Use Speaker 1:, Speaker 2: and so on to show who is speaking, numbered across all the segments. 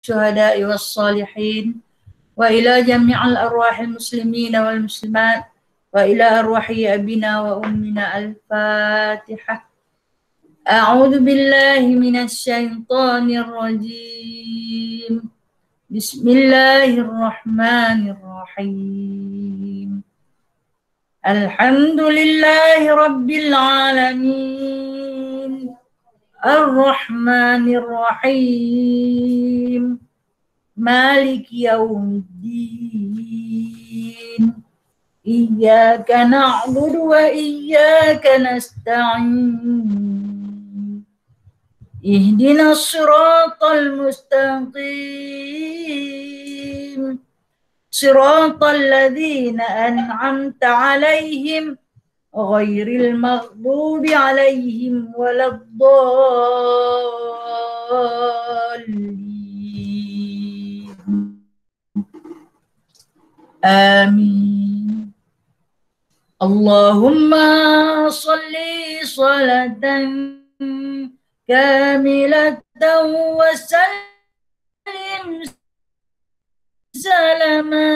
Speaker 1: الشهداء والصالحين وإلى جميع الأرواح المسلمين والمسلمات وإلى أرواح أبينا وأمنا. الفاتحة. أعوذ بالله من الشيطان الرجيم. بسم الله الرحمن الرحيم. الحمد لله رب العالمين الرحمن الرحيم مالك يوم الدين إياك نعبد وإياك نستعين اهدنا الصراط المستقيم صراط الذين أنعمت عليهم غير المغضوب عليهم ولا الضالين. آمين. اللهم صل صلاة كاملة وسلم سلاما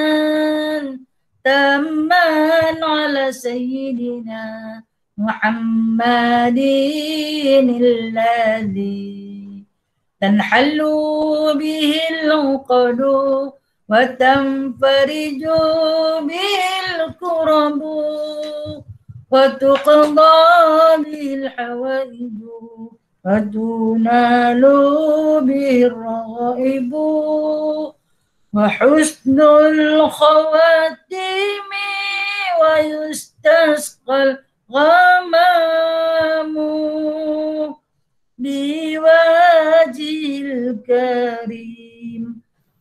Speaker 1: تاما على سيدنا محمد الذي تنحل به العقد وتنفرج به الكرب وتقضى به الحوائج وتنال به الرغائب وحسن الخواتيم ويستسقى الغمام بوجه الكريم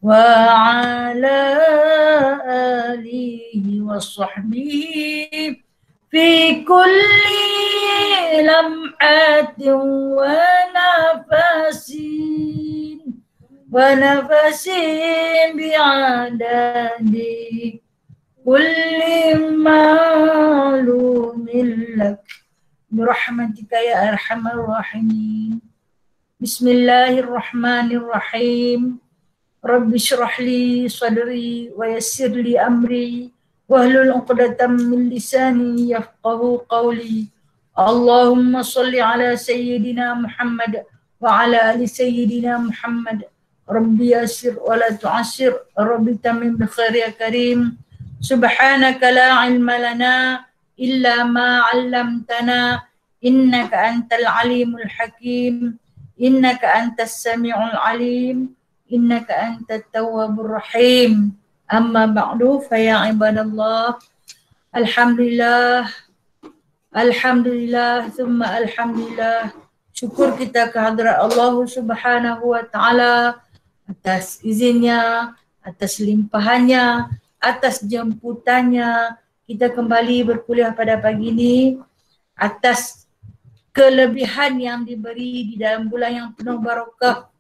Speaker 1: وعلى آله وصحبه في كل لمحة ونفس بعدد كل معلوم لك برحمتك يا أرحم الراحمين. بسم الله الرحمن الرحيم. رب اشرح لي صدري ويسر لي أمري واحلل عقدة من لساني يفقه قولي. اللهم صل على سيدنا محمد وعلى آل سيدنا محمد. ربي يسر ولا تعسر ربي تمم بخير يا كريم. سبحانك لا علم لنا إلا ما علمتنا إنك أنت العليم الحكيم إنك أنت السميع العليم إنك أنت التواب الرحيم. أما بعد فيا عباد الله Alhamdulillah thumma alhamdulillah. Syukur kita kehadrat Allah Subhanahu wa taala atas izinnya, atas limpahannya, atas jemputannya kita kembali berkuliah pada pagi ini, atas kelebihan yang diberi di dalam bulan yang penuh barakah,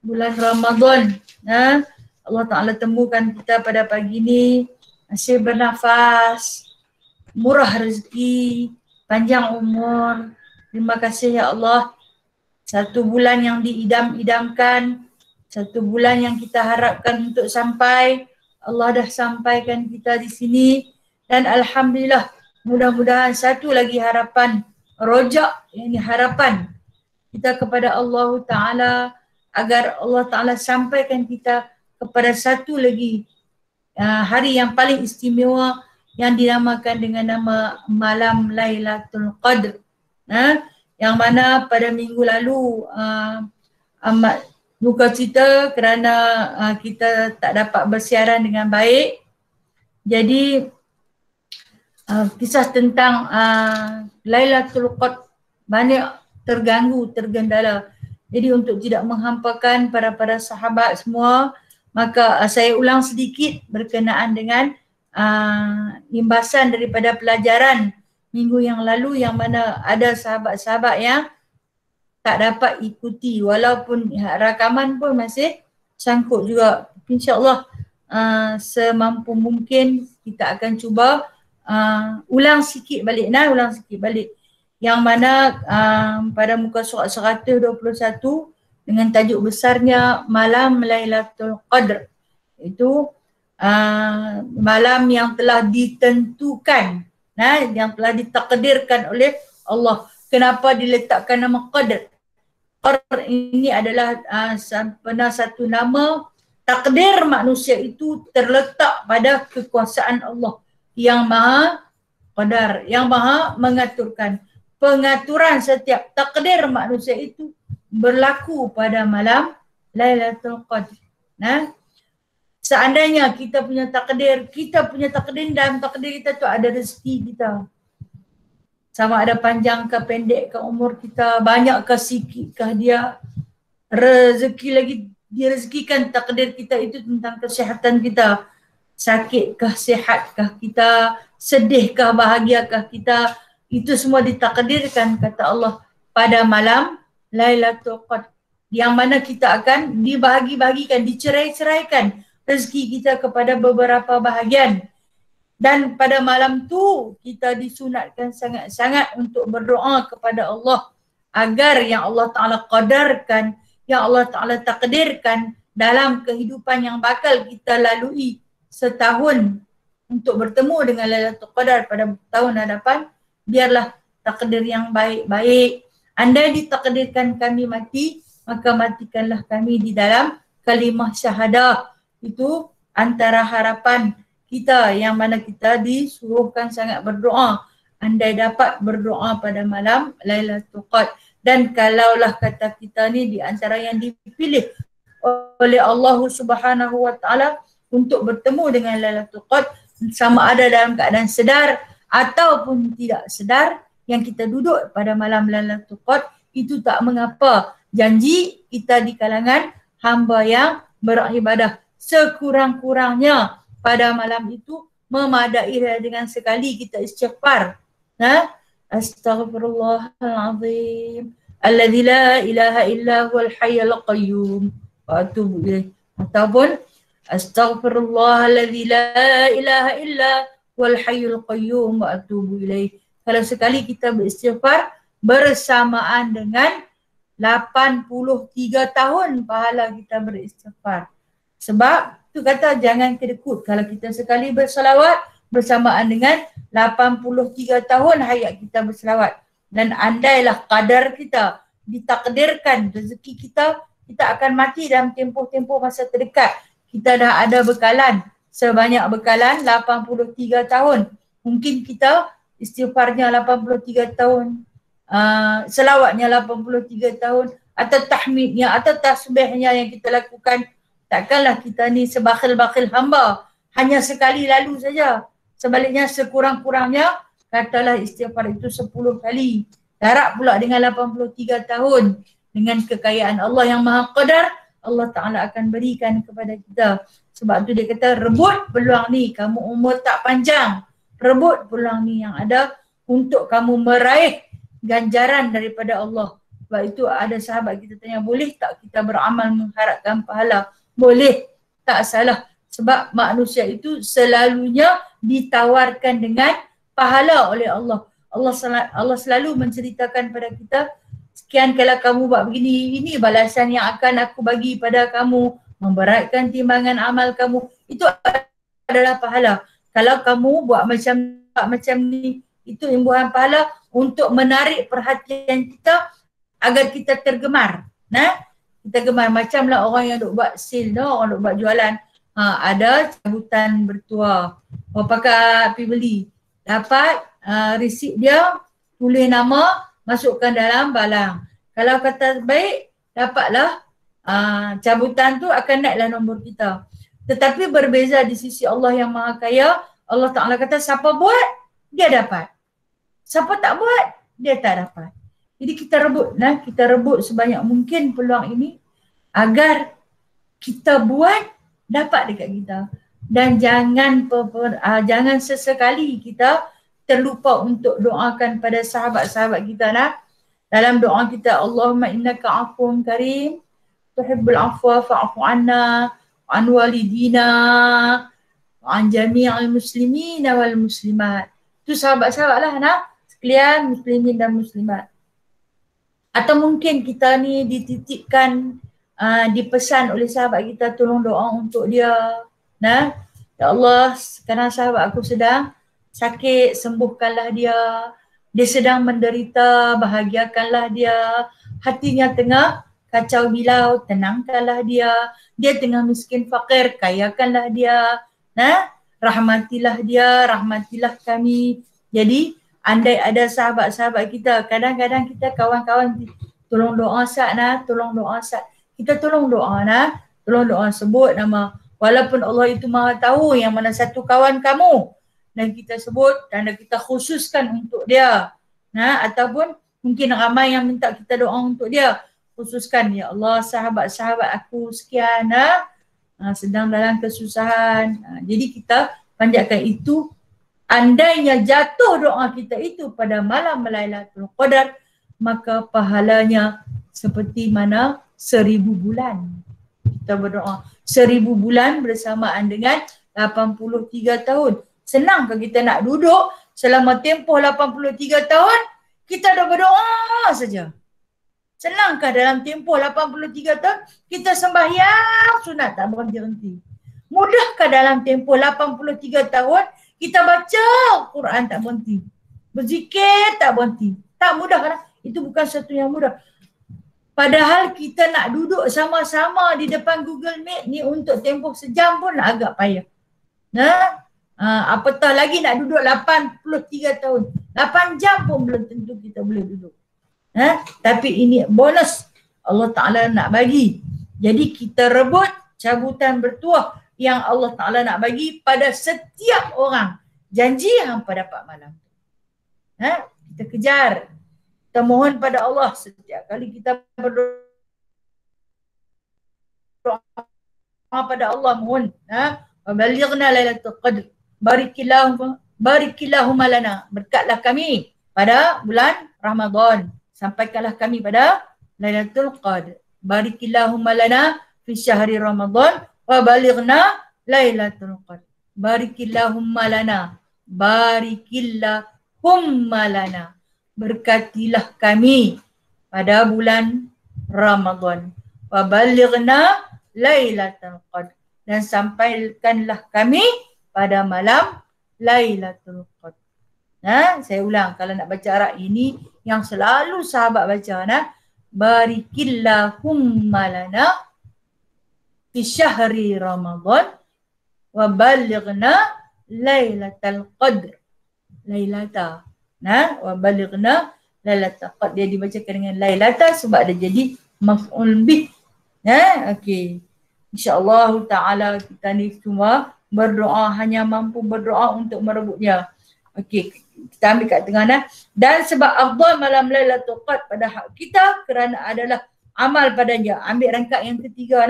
Speaker 1: bulan Ramadan. Allah Ta'ala temukan kita pada pagi ini masih bernafas, murah rezeki, panjang umur. Terima kasih ya Allah. Satu bulan yang diidam-idamkan, satu bulan yang kita harapkan untuk sampai, Allah dah sampaikan kita di sini. Dan alhamdulillah, mudah-mudahan satu lagi harapan, rojak, ini harapan kita kepada Allah Ta'ala agar Allah Ta'ala sampaikan kita kepada satu lagi hari yang paling istimewa yang dinamakan dengan nama Malam Lailatul Qadr. Yang mana pada minggu lalu amat duka cita kerana kita tak dapat bersiaran dengan baik. Jadi kisah tentang Lailatul Qadr banyak terganggu, tergendala. Jadi untuk tidak menghampakan para sahabat semua, maka saya ulang sedikit berkenaan dengan imbasan daripada pelajaran minggu yang lalu yang mana ada sahabat-sahabat yang tak dapat ikuti walaupun rakaman pun masih sangkut juga. InsyaAllah semampu mungkin kita akan cuba ulang sikit balik yang mana pada muka surat 121 dengan tajuk besarnya Malam Lailatul Qadr. Itu malam yang telah ditentukan, yang telah ditakdirkan oleh Allah. Kenapa diletakkan nama Qadr? Qadr ini adalah satu nama takdir manusia itu terletak pada kekuasaan Allah yang maha qadar, yang maha mengaturkan. Pengaturan setiap takdir manusia itu berlaku pada malam Lailatul Qadr. Seandainya kita punya takdir dalam takdir kita tu ada rezeki kita. Sama ada panjang ke pendek ke umur kita, banyak ke sikit ke dia, rezeki lagi direzekikan. Takdir kita itu tentang kesihatan kita. Sakitkah, sihatkah kita, sedihkah, bahagiakah kita, itu semua ditakdirkan kata Allah pada malam Lailatul Qadr, yang mana kita akan dibahagi-bahagikan, dicerai-ceraikan rezeki kita kepada beberapa bahagian. Dan pada malam tu kita disunatkan sangat-sangat untuk berdoa kepada Allah agar yang Allah Ta'ala qadarkan, yang Allah Ta'ala takdirkan dalam kehidupan yang bakal kita lalui setahun untuk bertemu dengan Lailatul Qadar pada tahun hadapan, biarlah takdir yang baik-baik. Andai ditakdirkan kami mati, maka matikanlah kami di dalam kalimah syahadah. Itu antara harapan kita yang mana kita disuruhkan sangat berdoa. Andai dapat berdoa pada malam Lailatul Qadar. Dan kalaulah kata kita ni di antara yang dipilih oleh Allah Subhanahu Wa Taala untuk bertemu dengan Lailatul Qadar, sama ada dalam keadaan sedar ataupun tidak sedar, yang kita duduk pada malam Lailatul Qadar, itu tak mengapa. Janji kita di kalangan hamba yang beribadah sekurang-kurangnya pada malam itu memadai dengan sekali kita istighfar. Astaghfirullahalazim alladzi la ilaha illa huwal hayyul qayyum wa atubu ilaih. Ataupun astaghfirullahalladzi la ilaha illa huwal hayyul qayyum wa atubu ilaih. Kalau sekali kita beristighfar bersamaan dengan 83 tahun pahala kita beristighfar. Sebab tu kata jangan kedekut. Kalau kita sekali berselawat bersamaan dengan 83 tahun hayat kita berselawat. Dan andailah kadar kita ditakdirkan rezeki kita, kita akan mati dalam tempoh-tempoh masa terdekat. Kita dah ada bekalan, sebanyak bekalan 83 tahun. Mungkin kita istighfarnya 83 tahun, selawatnya 83 tahun, atau tahmidnya, atau tasbihnya yang kita lakukan. Takkanlah kita ni sebakhil-bakhil hamba, hanya sekali lalu saja. Sebaliknya sekurang-kurangnya katalah istighfar itu 10 kali. Darab pula dengan 83 tahun. Dengan kekayaan Allah yang maha qadar, Allah Ta'ala akan berikan kepada kita. Sebab tu dia kata rebut peluang ni, kamu umur tak panjang. Rebut peluang ni yang ada untuk kamu meraih ganjaran daripada Allah. Sebab itu ada sahabat kita tanya, boleh tak kita beramal mengharapkan pahala? Boleh, tak salah. Sebab manusia itu selalunya ditawarkan dengan pahala oleh Allah. Allah selalu menceritakan pada kita, sekian kalau kamu buat begini, ini balasan yang akan aku bagi pada kamu, memberatkan timbangan amal kamu. Itu adalah pahala. Kalau kamu buat macam ni, itu imbuhan pahala untuk menarik perhatian kita agar kita tergemar. Kita gemar, macamlah orang yang duk buat sale, orang duk buat jualan. Ada cabutan bertuah, pakai pergi beli, dapat resip dia, tulis nama, masukkan dalam balang. Kalau kata baik, dapatlah cabutan tu akan naiklah nombor kita. Tetapi berbeza di sisi Allah yang maha kaya. Allah Ta'ala kata siapa buat, dia dapat. Siapa tak buat, dia tak dapat. Jadi kita rebut sebanyak mungkin peluang ini agar kita buat dapat dekat kita. Dan jangan sesekali kita terlupa untuk doakan pada sahabat-sahabat kita. Dalam doa kita, Allahumma innaka afuwun karim, tuhibbul afwa fa'fu anna, an walidina, an jami'al muslimin wal muslimat. Itu sahabat-sahabat lah sekalian muslimin dan muslimat. Atau mungkin kita ni dititipkan, dipesan oleh sahabat kita tolong doa untuk dia. Nah, ya Allah, sekarang sahabat aku sedang sakit, sembuhkanlah dia. Dia sedang menderita, bahagiakanlah dia. Hatinya tengah kacau bilau, tenangkanlah dia. Dia tengah miskin fakir, kayakanlah dia. Nah, rahmatilah dia, rahmatilah kami. Jadi andai ada sahabat-sahabat kita, kadang-kadang kita kawan-kawan tolong doa Ustaz nah, tolong doa Ustaz. Kita tolong doa nah, tolong doa sebut nama. Walaupun Allah itu maha tahu yang mana satu kawan kamu, dan kita sebut dan kita khususkan untuk dia. Nah, ataupun mungkin ramai yang minta kita doa untuk dia. Khususkan, ya Allah, sahabat-sahabat aku sekian sedang dalam kesusahan. Jadi kita panjatkan itu. Andainya jatuh doa kita itu pada malam Lailatul Qadar, maka pahalanya seperti mana 1000 bulan. Kita berdoa 1000 bulan bersamaan dengan 83 tahun. Senang ke kita nak duduk selama tempoh 83 tahun, kita dah berdoa saja. Senangkah dalam tempoh 83 tahun kita sembahyang sunat tak berhenti-henti? Mudahkah dalam tempoh 83 tahun kita baca Quran tak berhenti? Berzikir tak berhenti? Tak mudah kan? Itu bukan satu yang mudah. Padahal kita nak duduk sama-sama di depan Google Meet ni untuk tempoh sejam pun agak payah. Nah, apatah lagi nak duduk 83 tahun. 8 jam pun belum tentu kita boleh duduk. Tapi ini bonus Allah Ta'ala nak bagi. Jadi kita rebut cabutan bertuah yang Allah Ta'ala nak bagi pada setiap orang. Janji hampa dapat malam. Kita kejar. Kita mohon pada Allah setiap kali kita berdoa pada Allah, mohon. Balighna Lailatul Qadr. Barikillahumma lana. Berkatlah kami pada bulan Ramadan. Sampaikanlah kami pada Lailatul Qadr. Barikillahumma lana fi syahri Ramadan wa balighna Lailatul Qadr. Barikillahumma lana. Barikillahumma lana. Berkatilah kami pada bulan Ramadan. Wa balighna Lailatul Qadr. Dan sampaikanlah kami pada malam Lailatul Qadr. Saya ulang, kalau nak baca Arab ini yang selalu sahabat baca, barikillahumma lana fi syahri Ramadan wa balighna Lailatul Qadr. Lailata. Wa balighna Lailatul Qadr. Dia dibacakan dengan Lailata sebab dia jadi maf'ul bih. Okey. InsyaAllah ta'ala kita ni semua berdoa, hanya mampu berdoa untuk merebutnya. Okey, kita ambil kat tengah Dan sebab afdal malam Lailatul Qadr pada hak kita kerana adalah amal padanya. Ambil rangkap yang ketiga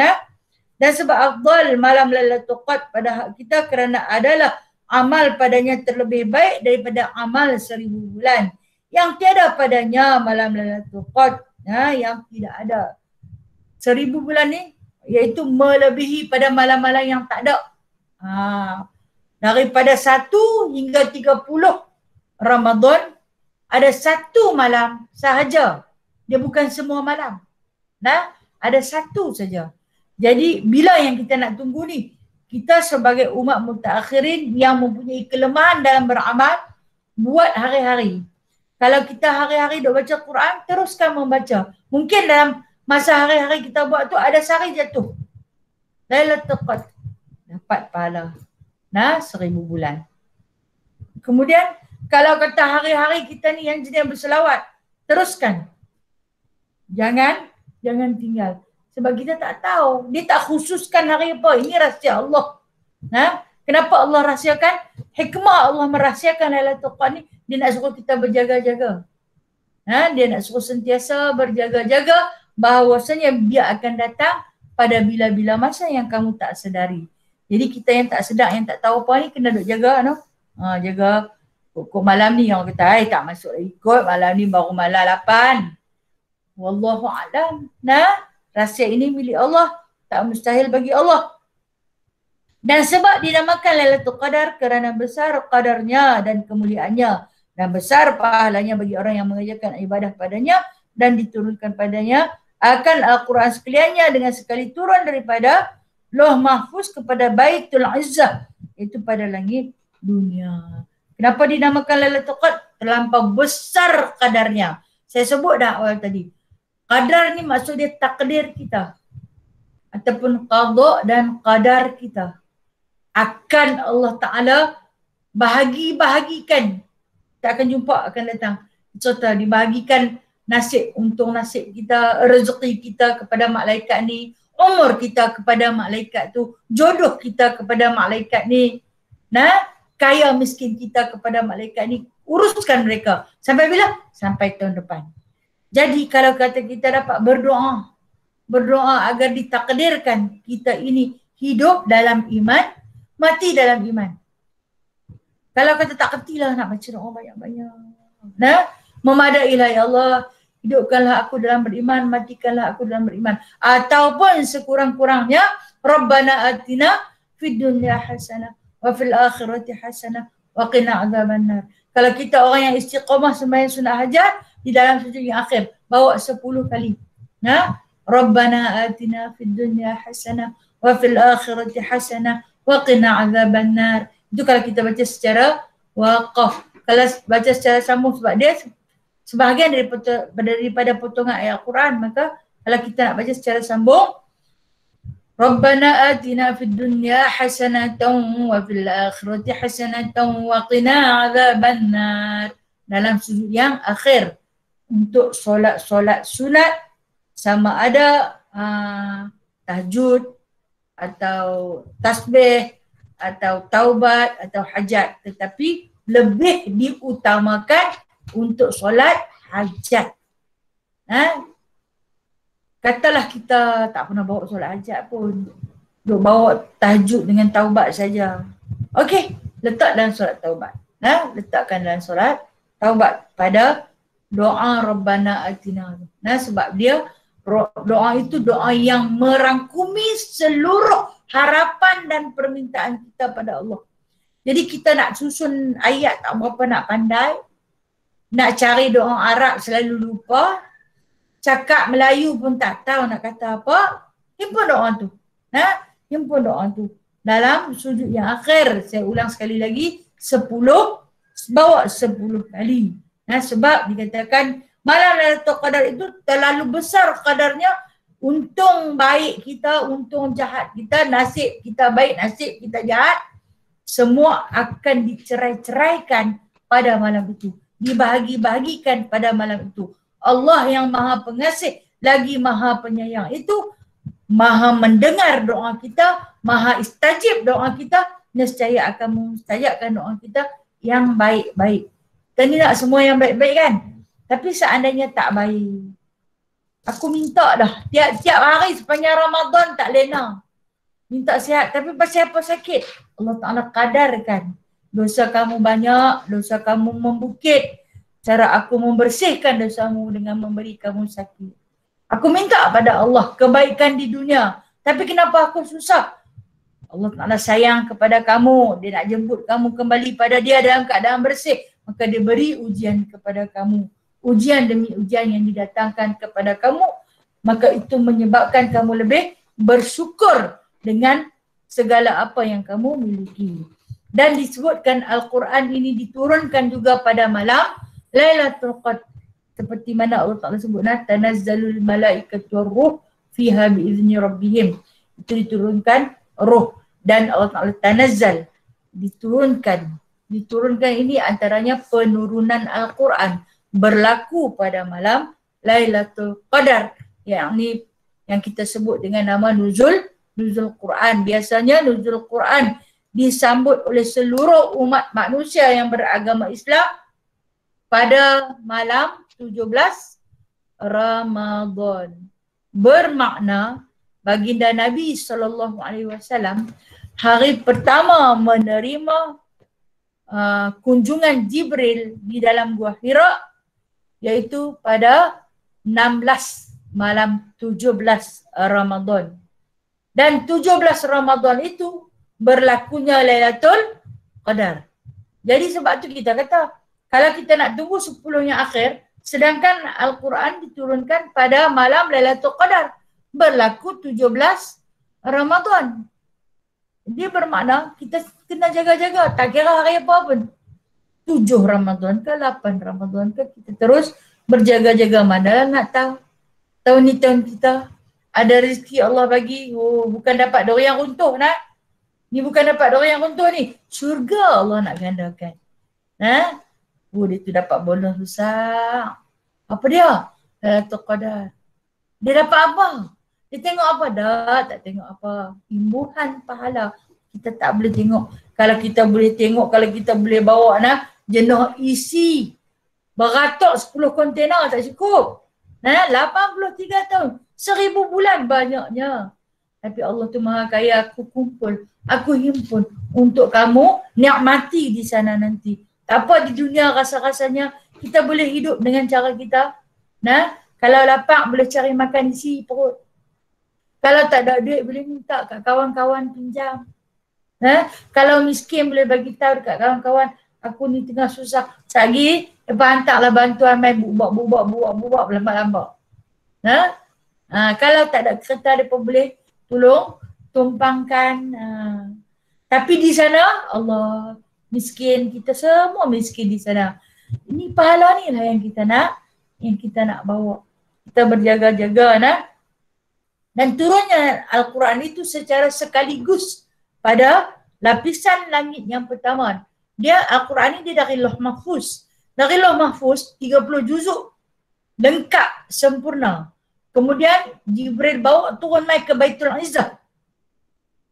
Speaker 1: Dan sebab afdal malam Lailatul Qadr pada hak kita kerana adalah amal padanya terlebih baik daripada amal 1000 bulan. Yang tiada padanya malam Lailatul Qadr. Yang tidak ada 1000 bulan ni, iaitu melebihi pada malam-malam yang tak ada. Daripada 1 hingga 30 Ramadan, ada satu malam sahaja. Dia bukan semua malam. Ada satu saja. Jadi bila yang kita nak tunggu ni? Kita sebagai umat mutaakhirin yang mempunyai kelemahan dalam beramal, buat hari-hari. Kalau kita hari-hari duk baca Quran, teruskan membaca. Mungkin dalam masa hari-hari kita buat tu ada sehari jatuh Lailatul Qadr, dapat pahala 1000 bulan. Kemudian kalau kata hari-hari kita ni yang jenis berselawat, teruskan. Jangan tinggal. Sebab kita tak tahu. Dia tak khususkan hari apa. Ini rahsia Allah. Kenapa Allah rahsiakan? Hikmah Allah merahsiakan Lailatul Qadr ni, dia nak suruh kita berjaga-jaga. Dia nak suruh sentiasa berjaga-jaga bahawasanya dia akan datang pada bila-bila masa yang kamu tak sedari. Jadi kita yang tak sedar, yang tak tahu apa ni, kena duk jaga. Jaga kok malam ni orang kata, tak masuk ikut, malam ni baru malam 8. Wallahu a'lam. Rahsia ini milik Allah, tak mustahil bagi Allah. Dan sebab dinamakan Lailatul Qadar kerana besar qadarnya dan kemuliaannya, dan besar pahalanya bagi orang yang mengerjakan ibadah padanya, dan diturunkan padanya akan Al-Quran sekaliannya dengan sekali turun daripada Lauh Mahfuz kepada Baitul Izzah, itu pada langit dunia. Kenapa dinamakan Lailatul Qadar? Terlampau besar kadarnya. Saya sebut dah awal tadi. Qadar ni maksud dia takdir kita ataupun qada dan qadar kita. Akan Allah Ta'ala bahagi-bahagikan. Kita akan jumpa, akan datang. Contoh, dibahagikan nasib, untung nasib kita, rezeki kita kepada malaikat ni, umur kita kepada malaikat tu, jodoh kita kepada malaikat ni, kaya miskin kita kepada malaikat ni, uruskan mereka. Sampai bila? Sampai tahun depan. Jadi kalau kata kita dapat berdoa agar ditakdirkan kita ini hidup dalam iman, mati dalam iman. Kalau kata tak kertilah nak baca doa banyak-banyak. Memadailah ya Allah, hidupkanlah aku dalam beriman, matikanlah aku dalam beriman. Ataupun sekurang-kurangnya, Rabbana atina fid dunya hasanah wa fil akhirati hasanah wa qina adzabannar. Kalau kita orang yang istiqamah sembahyang sunat hajat, di dalam sujud yang akhir, bawa 10 kali. Rabbana atina fid dunya hasanah wa fil akhirati hasanah wa qina adzabannar. Itu kalau kita baca secara waqaf. Kalau baca secara sambung, sebab dia sebahagian daripada potongan ayat Quran, maka kalau kita nak baca secara sambung, Rabbana atina fid dunya hasanatan wa fil akhirati hasanatan wa qina adzabannar. Dalam sujud yang akhir, untuk solat sunat, sama ada tahajud atau tasbih atau taubat atau hajat, tetapi lebih diutamakan untuk solat hajat. Katalah kita tak pernah bawa solat hajat pun, duk bawa tahajud dengan taubat saja. Okey, letak dalam solat taubat. Letakkan dalam solat taubat pada doa Rabbana atina. Sebab dia doa itu doa yang merangkumi seluruh harapan dan permintaan kita pada Allah. Jadi kita nak susun ayat tak berapa nak pandai, nak cari doa Arab selalu lupa, cakap Melayu pun tak tahu nak kata apa, himpun doa tu. Himpun doa tu. Dalam sujud yang akhir, saya ulang sekali lagi, 10, bawa 10 kali. Sebab dikatakan malam Lailatul Qadar itu terlalu besar kadarnya, untung baik kita, untung jahat kita, nasib kita baik, nasib kita jahat, semua akan dicerai-ceraikan pada malam itu, dibahagi-bahagikan pada malam itu. Allah yang maha pengasih lagi maha penyayang itu maha mendengar doa kita, maha istajib doa kita, nescaya akan mustajabkan doa kita yang baik-baik. Kita ni nak semua yang baik-baik kan? Tapi seandainya tak baik, aku minta dah tiap-tiap hari sepanjang Ramadan tak lena, minta sihat, tapi pasal apa sakit? Allah Ta'ala kadarkan dosa kamu banyak, dosa kamu membukit, cara aku membersihkan dosamu dengan memberi kamu sakit. Aku minta pada Allah kebaikan di dunia, tapi kenapa aku susah? Allah Ta'ala sayang kepada kamu, dia nak jemput kamu kembali pada dia dalam keadaan bersih, maka dia beri ujian kepada kamu, ujian demi ujian yang didatangkan kepada kamu, maka itu menyebabkan kamu lebih bersyukur dengan segala apa yang kamu miliki. Dan disebutkan Al-Quran ini diturunkan juga pada malam Lailatul Qadar, seperti mana Allah Ta'ala sebut, tanazzalul malaikatu ruh fiha biizni rabbihim. Itu diturunkan roh, dan Allah Ta'ala tanazzal, diturunkan ini antaranya penurunan Al-Quran berlaku pada malam Lailatul Qadar, yang kita sebut dengan nama nuzul Quran. Biasanya nuzul Quran disambut oleh seluruh umat manusia yang beragama Islam pada malam 17 Ramadan. Bermakna baginda Nabi SAW hari pertama menerima kunjungan Jibril di dalam Gua Hira, iaitu pada 16 malam 17 Ramadan. Dan 17 Ramadan itu berlakunya Lailatul Qadar. Jadi sebab tu kita kata, kalau kita nak tunggu 10 yang akhir, Sedangkan Al-Quran diturunkan pada malam Lailatul Qadar, berlaku 17 Ramadan. Dia bermakna kita kena jaga-jaga, tak kira hari apa pun. 7 Ramadan ke 8 Ramadan ke, kita terus berjaga-jaga. Mana nak tahu tahun ni tahun kita ada rezeki Allah bagi. Oh, bukan dapat dari yang runtuh nak. Ni bukan dapat dari yang runtuh ni. Syurga Allah nak gandakan. Oh, dia tu dapat bonus besar. Apa dia? Lailatul Qadar. Dia dapat apa? Dia tengok apa? Tak tengok apa. Imbuhan pahala. Kita tak boleh tengok. Kalau kita boleh tengok, kalau kita boleh bawa jenuh isi beratus 10 kontainer tak cukup. 83 tahun. 1000 bulan banyaknya. Tapi Allah tu Maha Kaya, aku kumpul, aku himpun untuk kamu nikmati di sana nanti. Tak apa di dunia rasa-rasanya kita boleh hidup dengan cara kita. Kalau lapar boleh cari makan isi perut. Kalau tak ada duit boleh minta kat kawan-kawan pinjam. Kalau miskin boleh bagi tahu dekat kawan-kawan, aku ni tengah susah. Sehari lepas hantarlah bantuan main bubak lambat-lambat. Kalau tak ada kereta dia pun boleh tolong tumpangkan. Tapi di sana Allah miskin, kita semua miskin di sana. Ini pahala ni lah yang kita nak bawa. Kita berjaga-jaga dan turunnya Al-Quran itu secara sekaligus pada lapisan langit yang pertama. Dia Al-Quran ini dia dari Lauh Mahfuz. Dari Lauh Mahfuz 30 juzuk lengkap sempurna. Kemudian Jibril bawa turun mai ke Baitul Izzah,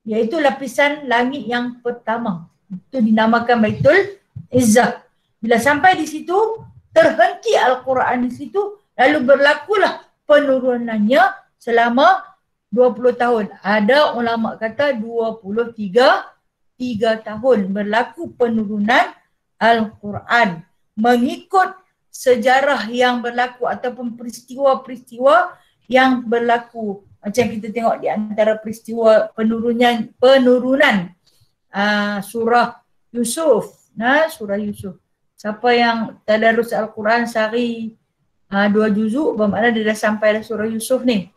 Speaker 1: iaitu lapisan langit yang pertama. Itu dinamakan Baitul Izzah. Bila sampai di situ, terhenti Al-Quran di situ, lalu berlakulah penurunannya selama 20 tahun. Ada ulama kata 23 tahun berlaku penurunan Al-Quran. Mengikut sejarah yang berlaku ataupun peristiwa-peristiwa yang berlaku. Macam kita tengok di antara peristiwa penurunan surah Yusuf. Surah Yusuf. Siapa yang tadarus Al-Quran sehari 2 juzuk, bermakna dia dah sampai dah surah Yusuf ni.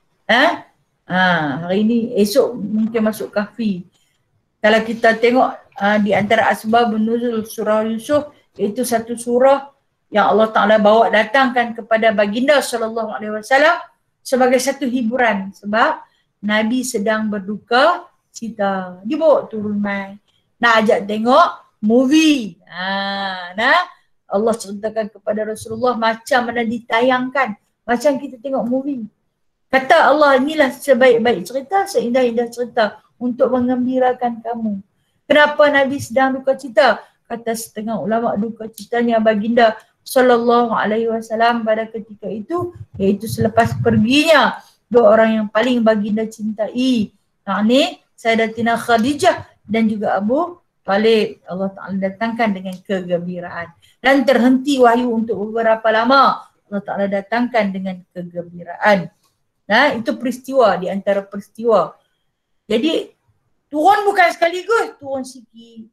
Speaker 1: Hari ni, esok mungkin masuk Kahfi. Kalau kita tengok di antara asbab nuzul surah Yusuf, iaitu satu surah yang Allah Ta'ala bawa datangkan kepada baginda sallallahu alaihi wasallam sebagai satu hiburan. Sebab Nabi sedang berduka cita. Dia bawa turun mai. Nak ajak tengok movie. Allah ceritakan kepada Rasulullah macam mana ditayangkan. Macam kita tengok movie. Kata Allah, inilah sebaik-baik cerita, seindah-indah cerita untuk mengembirakan kamu. Kenapa Nabi sedang duka cita? Kata setengah ulama, duka citanya baginda sallallahu alaihi wasallam pada ketika itu, iaitu selepas perginya dua orang yang paling baginda cintai, yakni Sayyidatina Khadijah dan juga Abu Talib. Allah Ta'ala datangkan dengan kegembiraan. Dan terhenti wahyu untuk beberapa lama. Allah Ta'ala datangkan dengan kegembiraan. Itu peristiwa di antara peristiwa. Jadi turun bukan sekaligus, turun sikit.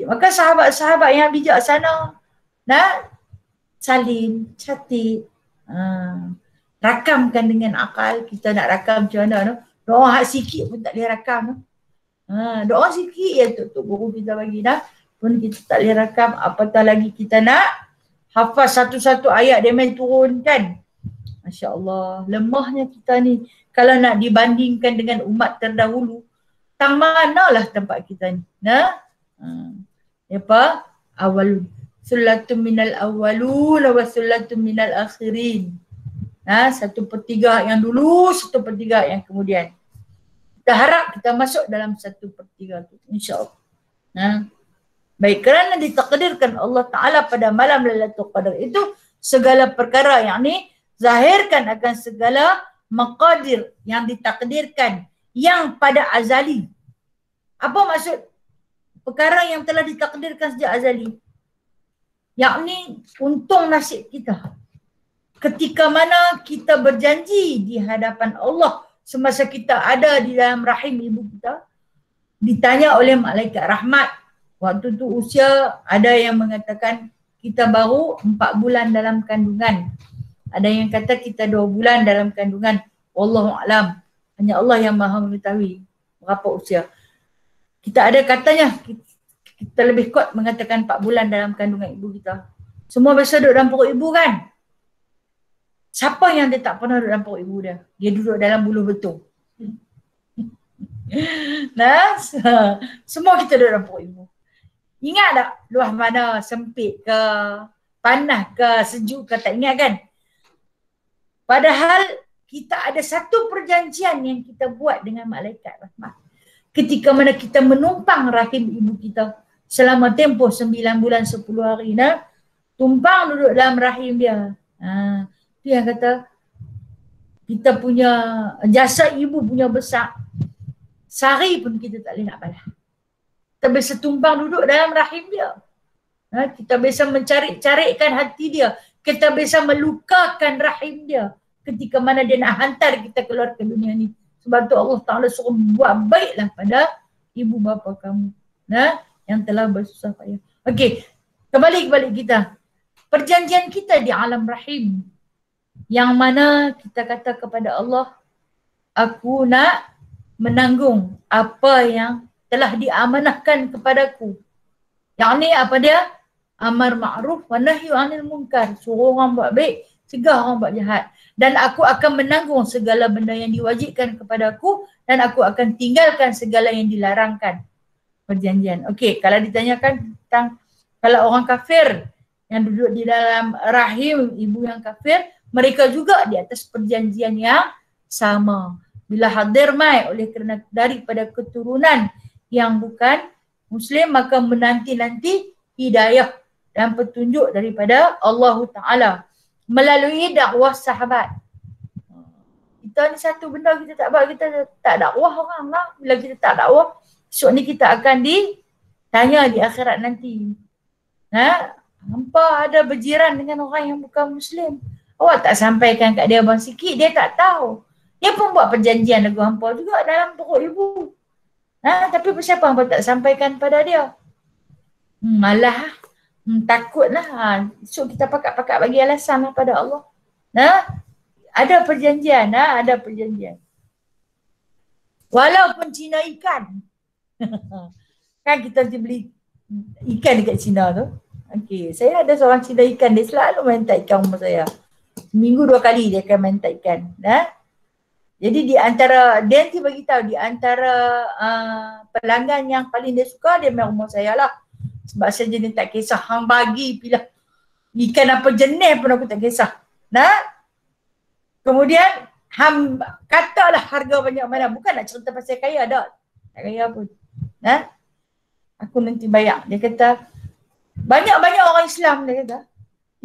Speaker 1: Maka sahabat-sahabat yang bijaksana salin, catat, rakamkan dengan akal. Kita nak rakam macam mana? Doa sikit pun tak boleh rakam. Doa sikit ya Tok Guru kita bagi pun kita tak boleh rakam. Apatah lagi kita nak hafaz satu-satu ayat dia main turunkan. Masya Allah, lemahnya kita ni. Kalau nak dibandingkan dengan umat terdahulu, tang manalah tempat kita ni. Awalun. Sullatun minal awalun wa sullatun minal akhirin. 1/3 yang dulu, 1/3 yang kemudian. Kita harap kita masuk dalam 1/3 tu, insya-Allah. Baik, kerana ditakdirkan Allah Ta'ala pada malam Lailatul Qadar itu segala perkara yang ni zahirkan akan segala maqadir yang ditakdirkan yang pada azali. Apa maksud? Perkara yang telah ditakdirkan sejak azali. Yakni untung nasib kita. Ketika mana kita berjanji di hadapan Allah semasa kita ada di dalam rahim ibu kita, ditanya oleh malaikat rahmat. Waktu tu usia ada yang mengatakan kita baru 4 bulan dalam kandungan. Ada yang kata kita 2 bulan dalam kandungan. Wallahualam. Hanya Allah yang maha mengetahui berapa usia. Kita ada katanya, kita lebih kuat mengatakan 4 bulan dalam kandungan ibu kita. Semua biasa duduk dalam perut ibu kan? Siapa yang dia tak pernah duduk dalam perut ibu dia? Dia duduk dalam bulu betul. Nah, semua kita duduk dalam perut ibu. Ingat tak luas mana, sempit ke, panas ke, sejuk ke, tak ingat kan? Padahal kita ada satu perjanjian yang kita buat dengan malaikat rahmat. Ketika mana kita menumpang rahim ibu kita selama tempoh 9 bulan 10 hari, nah, tumpang duduk dalam rahim dia. Itu yang kata kita punya jasa ibu punya besar. Sehari pun kita tak boleh nak balas. Kita biasa tumpang duduk dalam rahim dia. Kita biasa mencari-carikan hati dia. Kita biasa melukakan rahim dia ketika mana dia nak hantar kita keluar ke dunia ni. Sebab tu Allah Ta'ala suruh buat baiklah pada ibu bapa kamu, nah, yang telah bersusah payah. Okey, kembali kita. Perjanjian kita di alam rahim, yang mana kita kata kepada Allah, aku nak menanggung apa yang telah diamanahkan kepadaku. Yang ni apa dia? Amar ma'ruf wa nahyu 'anil munkar. Suruh orang buat baik, cegah orang buat jahat. Dan aku akan menanggung segala benda yang diwajibkan kepadaku dan aku akan tinggalkan segala yang dilarangkan. Perjanjian. Okey, kalau ditanyakan tentang kalau orang kafir yang duduk di dalam rahim ibu yang kafir, mereka juga di atas perjanjian yang sama. Bila hadir mai oleh kerana daripada keturunan yang bukan Muslim, maka menanti-nanti hidayah dan petunjuk daripada Allah Ta'ala melalui dakwah sahabat. Kita ni satu benda kita tak buat, kita tak dakwah orang lah. Bila kita tak dakwah, esok ni kita akan ditanya di akhirat nanti. Hampa ada berjiran dengan orang yang bukan Muslim. Awak tak sampaikan kat dia abang sikit, dia tak tahu. Dia pun buat perjanjian lagu hampa juga dalam perut ibu. Tapi siapa hampa tak sampaikan pada dia? Malah takutlah. So kita pakat-pakat bagi alasan lah pada Allah. Ada perjanjian, ada perjanjian. Walaupun Cina ikan. Kan kita beli ikan dekat Cina tu. Okey, saya ada seorang Cina ikan, dia selalu main tak ikan rumah saya. Seminggu 2 kali dia akan main tak ikan. Jadi di antara, dia nanti bagi tahu di antara pelanggan yang paling dia suka, dia main rumah saya lah. Sebab saya jenis tak kisah, hang bagi pilih ikan apa jenis pun aku tak kisah. Kemudian hang katalah harga banyak mana, bukan nak cerita pasal kaya tak. Tak kaya pun. Aku nanti bayar. Dia kata banyak-banyak orang Islam, dia kata.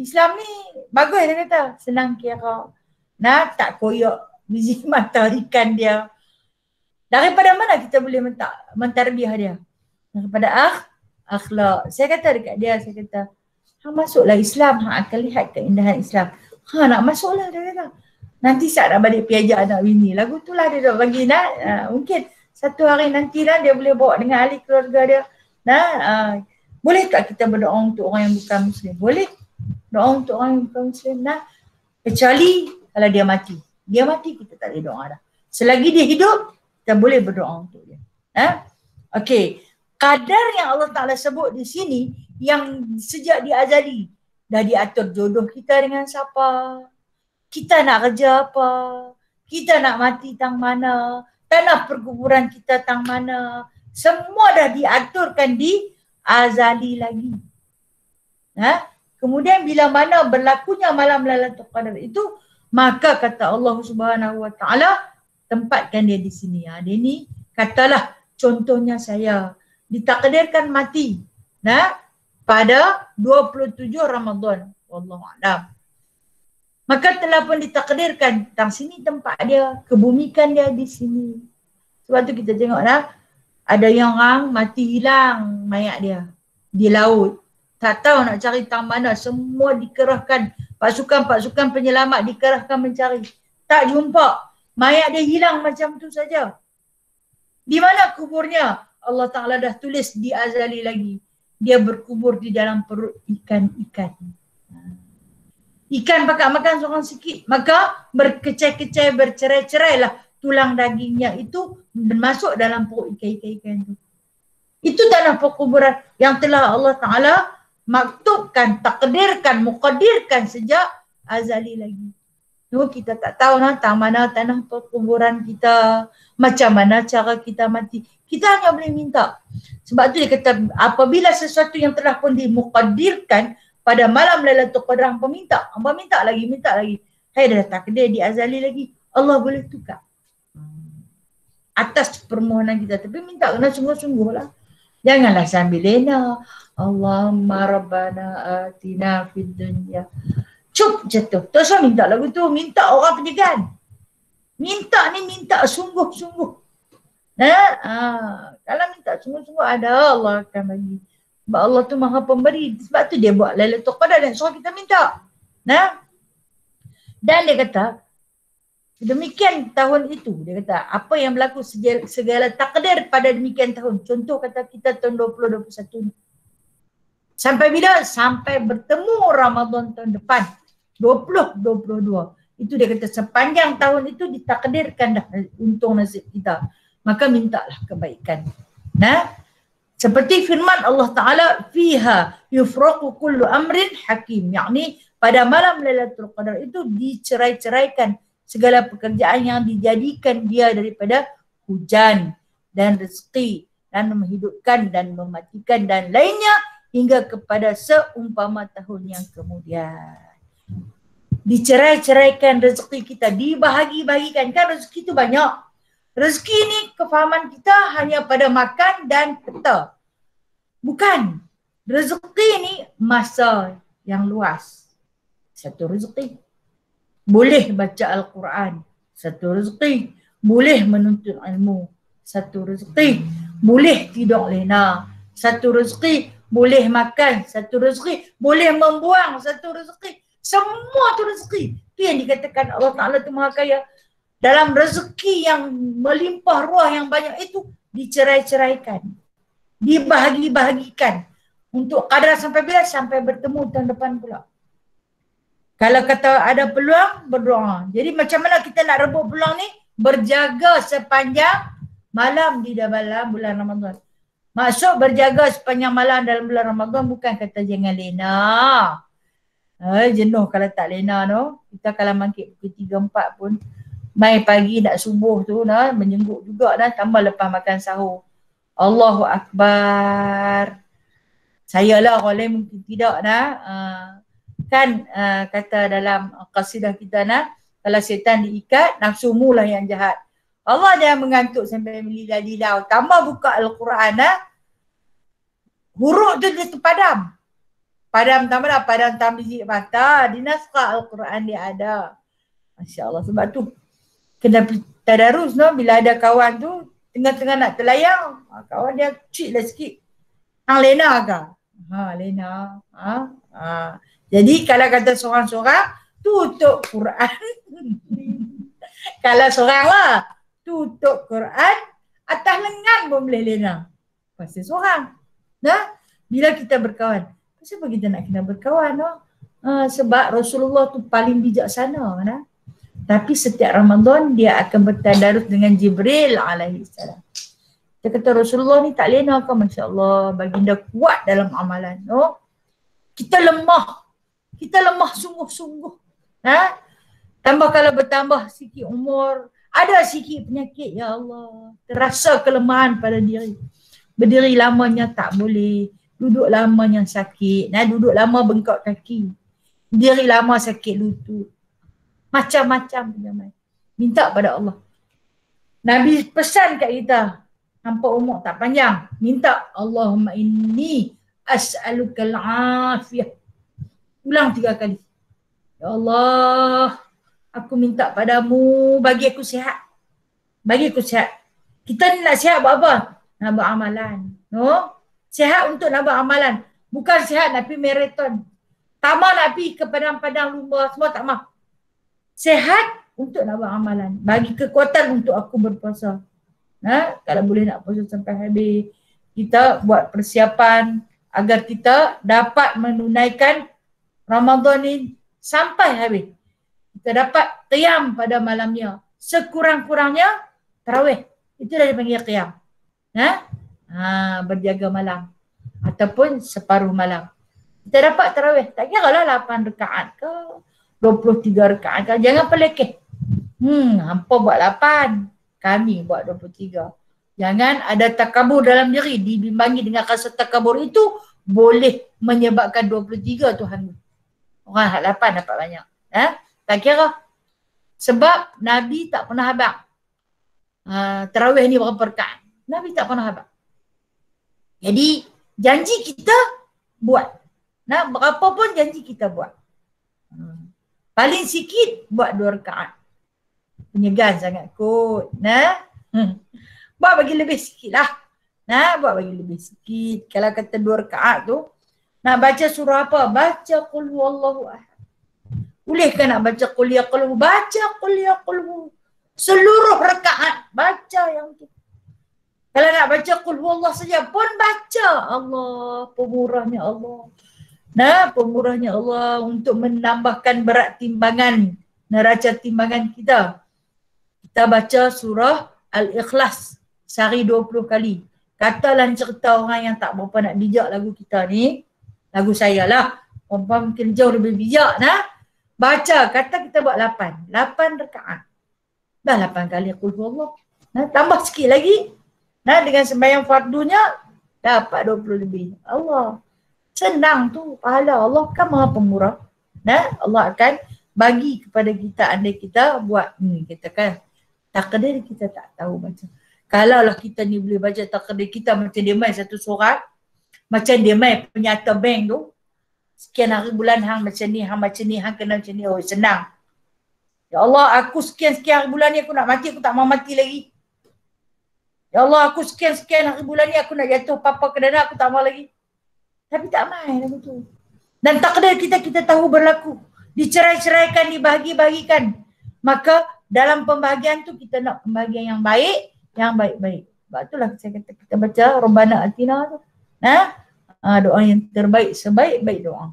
Speaker 1: Islam ni bagus, dia kata. Senang kira. Tak koyak biji mata ikan dia. Daripada mana kita boleh mentarbiah dia? Daripada akhlak. Saya kata dekat dia, saya kata, hang masuklah Islam, hang akan lihat keindahan Islam. Nak masuklah, dia kata. Nanti saya nak balik pergi ajak anak bini. Lagu tu lah dia dah bagi mungkin satu hari nanti lah dia boleh bawa dengan ahli keluarga dia. Boleh tak kita berdoa untuk orang yang bukan Muslim? Boleh. Doa untuk orang yang bukan Muslim. Kecuali kalau dia mati. Dia mati kita tak boleh doa dah. Selagi dia hidup, kita boleh berdoa untuk dia. Okey. Kadar yang Allah Ta'ala sebut di sini yang sejak di azali dah diatur jodoh kita dengan siapa, kita nak kerja apa, kita nak mati tang mana, tanah perkuburan kita tang mana, semua dah diaturkan di azali lagi. Kemudian bila mana berlakunya malam Lailatul Qadar itu, maka kata Allah Subhanahu Wa Ta'ala, tempatkan dia di sini. Dia ni katalah contohnya saya ditakdirkan mati pada 27 Ramadan. Wallahualam. Maka telah pun ditakdirkan tentang sini tempat dia, kebumikan dia di sini. Sebab tu kita tengok ada yang orang mati hilang mayat dia di laut. Tak tahu nak cari tang mana, semua dikerahkan, pasukan-pasukan penyelamat dikerahkan mencari. Tak jumpa, mayat dia hilang macam tu saja. Di mana kuburnya? Allah Ta'ala dah tulis di azali lagi. dia berkubur di dalam perut ikan-ikan. Ikan pakai makan seorang sikit, maka berkecai-kecai, bercerai-cerailah tulang dagingnya itu masuk dalam perut ikan-ikan itu. Itu tanah perkuburan yang telah Allah Ta'ala maktubkan, takdirkan, muqaddirkan sejak azali lagi. Kita tak tahu tentang mana tanah perkuburan kita, macam mana cara kita mati. Kita hanya boleh minta. Sebab tu dia kata, apabila sesuatu yang telah pun dimuqaddirkan pada malam Lailatul Qadar, hampa minta lagi. Hai dah takdir di azali lagi. Allah boleh tukar atas permohonan kita. Tapi minta kena sungguh-sungguh lah. Janganlah sambil lena. Allahumma rabbana atina fid dunya. Cup jatuh. Tak usah minta lagu tu. Minta orang penjagaan. Minta sungguh-sungguh. Kalau minta sungguh-sungguh ada, Allah akan bagi. Sebab Allah tu maha pemberi. Sebab tu dia buat Lailatul Qadar dan suruh kita minta. Dan dia kata, demikian tahun itu, dia kata, apa yang berlaku segala takdir pada demikian tahun. Contoh kata kita tahun 2021 ni. Sampai bila? Sampai bertemu Ramadan tahun depan. 2022. Itu dia kata sepanjang tahun itu ditakdirkan dah untung nasib kita. Maka mintalah kebaikan. Seperti firman Allah Ta'ala, fiha yufraqu kullu amrin hakim. Yakni pada malam Lailatul Qadar itu dicerai-ceraikan segala pekerjaan yang dijadikan dia daripada hujan dan rezeki dan menghidupkan dan mematikan dan lainnya hingga kepada seumpama tahun yang kemudian. Dicerai-ceraikan rezeki kita, dibahagi-bagikan. Kan rezeki itu banyak. Rezeki ni kefahaman kita hanya pada makan dan peta. Bukan. Rezeki ni masa yang luas. Satu rezeki. Boleh baca Al-Quran. Satu rezeki. Boleh menuntut ilmu. Satu rezeki. Boleh tidur lena. Satu rezeki. Boleh makan. Satu rezeki. Boleh membuang. Satu rezeki. Semua tu rezeki. Itu yang dikatakan Allah Ta'ala tu Maha Kaya. Dalam rezeki yang melimpah ruah yang banyak itu dicerai-ceraikan. Dibahagi-bahagikan. Untuk kadar sampai bila? Sampai bertemu tahun depan pula. Kalau kata ada peluang, berdoa. Jadi macam mana kita nak rebut peluang ni? Berjaga sepanjang malam di dalam bulan Ramadan. Maksud berjaga sepanjang malam dalam bulan Ramadan bukan kata jangan lena. Jenuh kalau tak lena tu. Kita kalau mangkit pukul 3-4 pun mai pagi nak subuh tu menyengguk juga tambah lepas makan sahur. Allahu Akbar. Saya lah orang lain mungkin tidak kata dalam qasidah kita kalau setan diikat nafsumu lah yang jahat. Allah jangan mengantuk sampai melilau-lilau. Tambah buka Al-Quran huruf tu dia terpadam. Padam tambah padam tamzik mata di naskah Al-Quran dia ada. Masya-Allah. Sebab tu kena tadarus bila ada kawan tu tengah-tengah nak terlayang, kawan dia cik lah sikit. Hang lena ke? Lena. Jadi kalau kata seorang-seorang tutup Quran. Kalau seorang lah tutup Quran atas lengan pun boleh lena. Pasal seorang. Bila kita berkawan, kenapa kita nak kena berkawan? Sebab Rasulullah tu paling bijaksana. Tapi setiap Ramadan dia akan bertadarus dengan Jibril alaihissalam. Dia kata Rasulullah ni tak lena kan, Masya Allah, baginda kuat dalam amalan. Kita lemah sungguh-sungguh. Tambah kalau bertambah sikit umur, ada sikit penyakit, ya Allah, terasa kelemahan pada diri. Berdiri lamanya tak boleh, duduk lamanya sakit, duduk lama bengkak kaki, diri lama sakit lutut. Macam-macam penyamai. Minta pada Allah. Nabi pesan kat kita, hampa umur tak panjang, minta Allahumma inni as'alukal afiyah. Ulang 3 kali. Ya Allah, aku minta padamu bagi aku sihat. Bagi aku sihat. Kita ni nak sihat buat apa? Nak buat amalan. Sihat untuk nak buat amalan. Bukan sihat nak pergi marathon. Tamah nak pergi ke padang-padang lumba, semua tak mahu. Sehat untuk nak buat amalan. Bagi kekuatan untuk aku berpuasa. Kalau boleh nak puasa sampai habis. Kita buat persiapan agar kita dapat menunaikan Ramadan ni sampai habis. Kita dapat qiyam pada malamnya. Sekurang-kurangnya tarawih. Itu dah dipanggil qiyam. Berjaga malam. Ataupun separuh malam. Kita dapat tarawih. Tak kira lah 8 rakaat ke 23 rakaat ke. Jangan pelekeh. Hampa buat 8. Kami buat 23. Jangan ada takabur dalam diri. Dibimbangi dengan rasa takabur itu boleh menyebabkan 23 Tuhan. Orang hak 8 dapat banyak. Tak kira. Sebab Nabi tak pernah habaq. Tarawih ni berapa rakaat. Nabi tak pernah habaq. Jadi janji kita buat. Berapa pun janji kita buat. Paling sikit buat 2 rakaat. Penyegan sangat kot. Buat bagi lebih sikit lah. Buat bagi lebih sikit. Kalau kata 2 rakaat tu, nak baca surah apa? Baca qul huwallahu ahad. Boleh ke nak baca qul ya qul hu? Baca qul ya qul hu. Seluruh rakaat baca yang tu. Kalau nak baca qul huwallahu saja pun baca. Allah, pemurahnya Allah. Pemurahnya Allah untuk menambahkan berat timbangan, neraca timbangan kita. Kita baca surah Al-Ikhlas sehari 20 kali. Katalah cerita orang yang tak berapa nak bijak lagu kita ni. Lagu saya lah. Orang mungkin jauh lebih bijak. Baca, kata kita buat 8 rakaat. Dah 8 kali qul huwallah. Tambah sikit lagi. Dengan sembahyang fardunya dapat 20 lebih. Allah. Senang tu. Pahala Allah kan Maha Pemurah. Allah akan bagi kepada kita andai kita buat ni. Kita kan takdir kita tak tahu baca. Kalaulah kita ni boleh baca takdir kita macam dia main satu surat. Macam dia main penyata bank tu. Sekian hari bulan hang macam ni, hang macam ni, hang kena macam ni. Oh, senang. Ya Allah, aku sekian-sekian hari bulan ni aku nak mati, aku tak mau mati lagi. Ya Allah, aku sekian-sekian hari bulan ni aku nak jatuh papa ke dana, aku tak mau lagi. Tapi tak main aku tu. Dan takdir kita tahu berlaku. Dicerai-ceraikan, dibahagi-bahagikan. Maka dalam pembahagian tu kita nak pembahagian yang baik, yang baik-baik. Sebab itulah saya kata kita baca Rabbana Atina tu. Doa yang terbaik, sebaik-baik doa.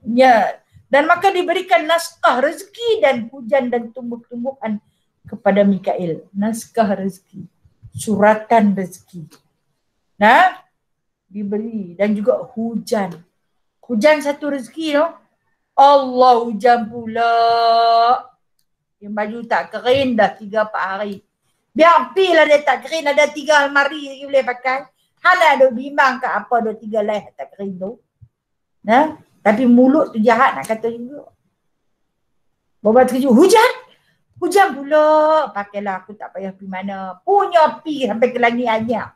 Speaker 1: Ya, dan maka diberikan naskah rezeki dan hujan dan tumbuh-tumbuhan kepada Mikail. Naskah rezeki, suratan rezeki. Diberi dan juga hujan. Hujan satu rezeki tu. Allah hujan pula. Yang baju tak kering dah 3-4 hari. Biar pilah dia tak kering, ada 3 almari lagi boleh pakai. Hala ada bimbang ke apa 2-3 lai tak kering tu. Tapi mulut tu jahat nak kata juga. Bawa terkejut, hujan pula. Pakailah aku tak payah pergi mana. Punya pergi sampai ke langit aja.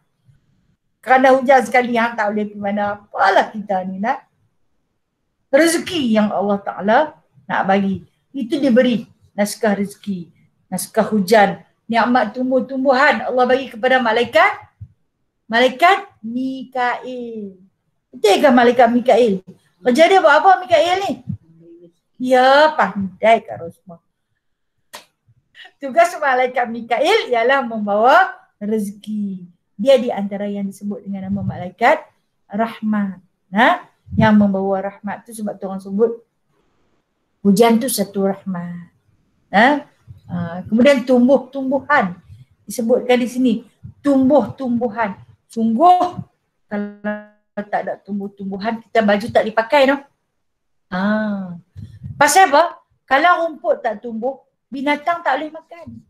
Speaker 1: Kerana hujan sekali yang tak boleh pergi mana. Apalah kita ni nak. Rezeki yang Allah Ta'ala nak bagi. Itu diberi naskah rezeki. Naskah hujan. Nikmat tumbuh-tumbuhan Allah bagi kepada malaikat. Malaikat Mikail. Betul ke malaikat Mikail? Kerja dia buat apa Mikail ni? Ya, pandai Kak Rosmah. Tugas malaikat Mikail ialah membawa rezeki. Dia di antara yang disebut dengan nama malaikat rahmat. Yang membawa rahmat tu sebab tu orang sebut hujan tu satu rahmat. Kemudian tumbuh-tumbuhan disebutkan di sini. Tumbuh-tumbuhan. Sungguh kalau tak ada tumbuh-tumbuhan kita baju tak dipakai no. Pasal apa? Kalau rumput tak tumbuh, binatang tak boleh makan.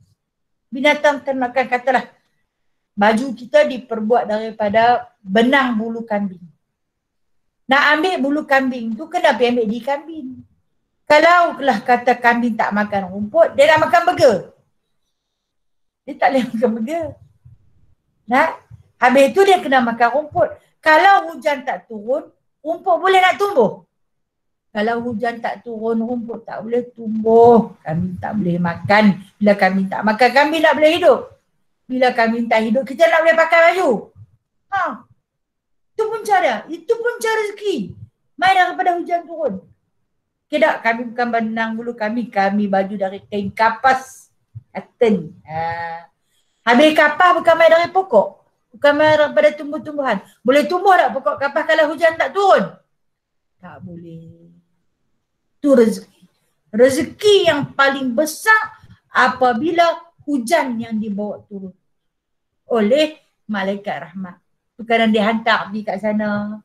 Speaker 1: Binatang termakan, katalah baju kita diperbuat daripada benang bulu kambing. Nak ambil bulu kambing tu kena pergi ambil di kambing. Kalau lah kata kambing tak makan rumput, dia nak makan burger. Dia tak boleh makan burger. Habis tu dia kena makan rumput. Kalau hujan tak turun, rumput boleh nak tumbuh. Kalau hujan tak turun, rumput tak boleh tumbuh. Kambing tak boleh makan. Bila kambing tak makan, kambing tak boleh hidup. Bila kambing tak hidup, kita tak boleh pakai baju. Itu punca dia. Itu punca rezeki. Main daripada hujan turun. Tidak, kami bukan benang bulu kami baju dari kain kapas. Cotton. Habis kapas bukan main dari pokok. Bukan marah pada tumbuh-tumbuhan. Boleh tumbuh tak pokok kapas kalau hujan tak turun? Tak boleh. Itu rezeki. Rezeki yang paling besar apabila hujan yang dibawa turun oleh malaikat rahmat. Kadang dihantar pergi kat sana.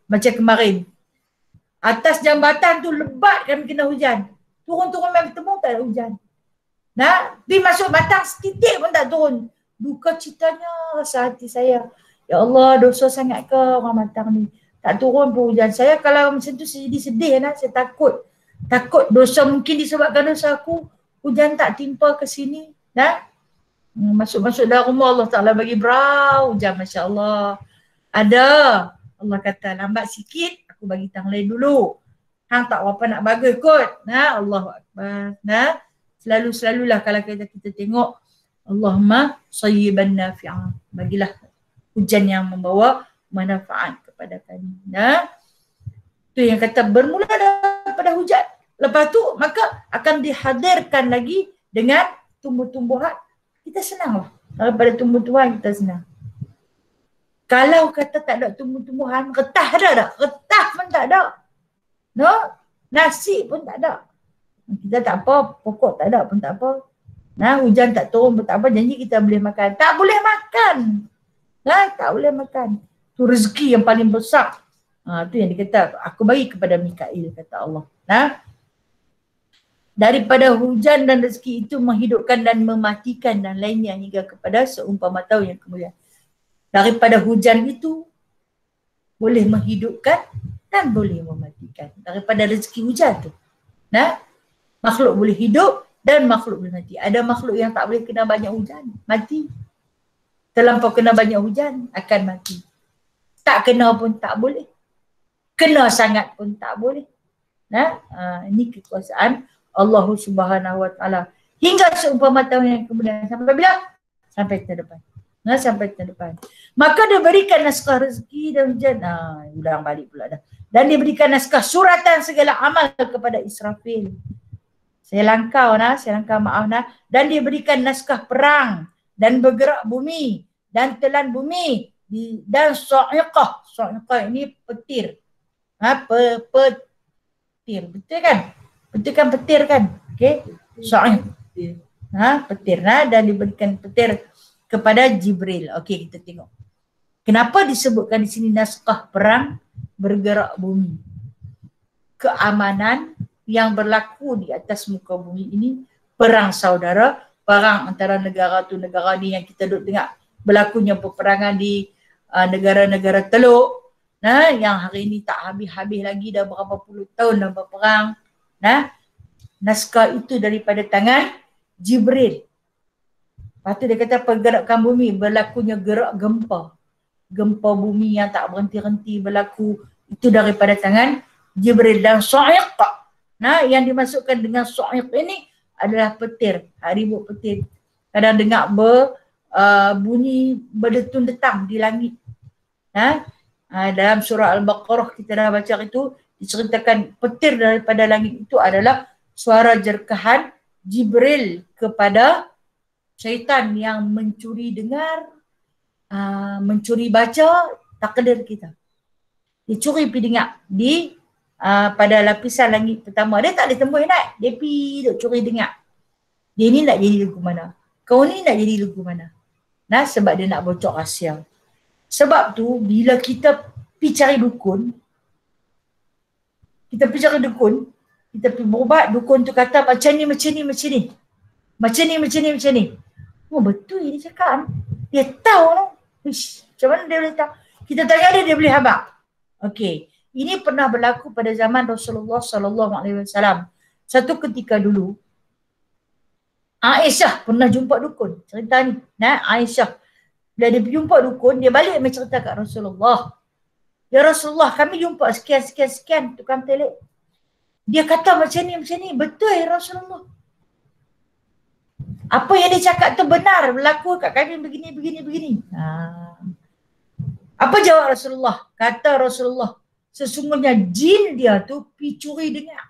Speaker 1: Macam kemarin. Atas jambatan tu lebat kami kena hujan. Turun-turun memang bertemu tak ada hujan. Pergi masuk batang setitik pun tak turun. Duka citanya rasa hati saya. Ya Allah, dosa sangat ke orang batang ni. Tak turun pun hujan. Saya kalau macam tu sedih-sedih. Saya takut. Takut dosa mungkin disebabkan dosa aku. Hujan tak timpa ke sini. Masuk-masuk dalam rumah Allah Ta'ala bagi berau hujan. Masya Allah. Ada. Allah kata lambat sikit. Aku bagi tang lain dulu. Hang tak apa nak bagus kot. Allahu Akbar. Selalu-selalulah kalau kita tengok Allahumma sayyiban nafi'an. Bagilah hujan yang membawa manfaat kepada kami. Itu yang kata bermula daripada hujan. Lepas tu maka akan dihadirkan lagi dengan tumbuh-tumbuhan. Kita senang lah. Daripada tumbuh-tumbuhan kita senang. Kalau kata tak ada tumbuh-tumbuhan, getah ada tak? Getah pun tak ada. Nasi pun tak ada. Kita tak apa, pokok tak ada pun tak apa. Hujan tak turun pun tak apa, janji kita boleh makan. Tak boleh makan. Tak boleh makan. Itu rezeki yang paling besar. Itu yang dikata, aku bagi kepada Mikail, kata Allah. Daripada hujan dan rezeki itu menghidupkan dan mematikan dan lainnya hingga kepada seumpama tahun yang kemudian. Daripada hujan itu boleh menghidupkan dan boleh mematikan. Daripada rezeki hujan tu. Makhluk boleh hidup dan makhluk boleh mati. Ada makhluk yang tak boleh kena banyak hujan, mati. Terlampau kena banyak hujan, akan mati. Tak kena pun tak boleh. Kena sangat pun tak boleh. Ini kekuasaan Allah Subhanahu Wa Taala. Hingga seumpama tahun yang kemudian. Sampai bila? Sampai tahun depan. Sampai tahun depan. Maka dia berikan naskah rezeki dan hujan. Ulang balik pula dah. Dan dia berikan naskah suratan segala amal kepada Israfil. Saya langkau maaf. Dan dia berikan naskah perang dan bergerak bumi dan telan bumi dan sa'iqah. Sa'iqah ini petir. Petir. Betul kan? Betul kan petir kan? Okey. Sa'iqah. Petir. Dan diberikan petir kepada Jibril. Okey, kita tengok. Kenapa disebutkan di sini naskah perang bergerak bumi? Keamanan yang berlaku di atas muka bumi ini, perang saudara, perang antara negara tu negara ni yang kita duduk tengok berlakunya peperangan di negara-negara Teluk, yang hari ini tak habis-habis lagi, dah berapa puluh tahun dah berperang. Naskah itu daripada tangan Jibril. Lepas tu dia kata pergerakan bumi, berlakunya gerak gempa. Gempa bumi yang tak berhenti-henti berlaku, itu daripada tangan Jibril. Dan sa'iq, yang dimasukkan dengan sa'iq ini adalah petir, ribut petir. Kadang dengar bunyi berdetun-detang di langit. Dalam surah Al-Baqarah kita dah baca itu, diceritakan petir daripada langit itu adalah suara jerkahan Jibril kepada syaitan yang mencuri dengar, mencuri baca takdir kita. Dia curi pergi dengar pada lapisan langit pertama. Dia tak boleh tembus naik. Dia pergi duk curi dengar. Dia ni nak jadi lagu mana? Kau ni nak jadi lagu mana? Sebab dia nak bocor rahsia. Sebab tu bila kita pergi cari dukun, kita pergi berubat, dukun tu kata macam ni. Oh betul dia cakap. Dia tahu. Macam mana dia boleh tahu? Kita tanya dia boleh habaq. Okey. Ini pernah berlaku pada zaman Rasulullah SAW. Satu ketika dulu, Aisyah pernah jumpa dukun. Cerita ni. Aisyah. Bila dia jumpa dukun, dia balik mencerita kat Rasulullah. Ya Rasulullah, kami jumpa sekian tukang telik. Dia kata macam ni. Betul ya Rasulullah. Apa yang dia cakap tu benar, berlaku kat kami begini. Apa jawab Rasulullah? Kata Rasulullah, sesungguhnya jin dia tu pi curi dengar.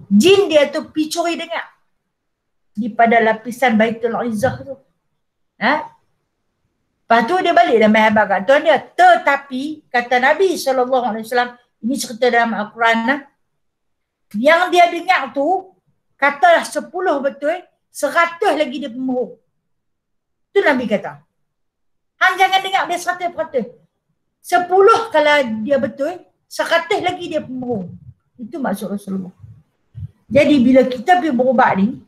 Speaker 1: Jin dia tu pi curi dengar di pada lapisan Baitul Izzah tu. Lepas tu dia balik dalam hebat kat tuan dia. Tetapi kata Nabi SAW, ini cerita dalam Al-Quran lah. Yang dia dengar tu, katalah 10 betul, 100 lagi dia pembohong. Tu Nabi kata. Hang jangan dengar dia 100%. 10 kalau dia betul, 100 lagi dia pembohong. Itu maksud Rasulullah. Jadi bila kita pergi berubat ni,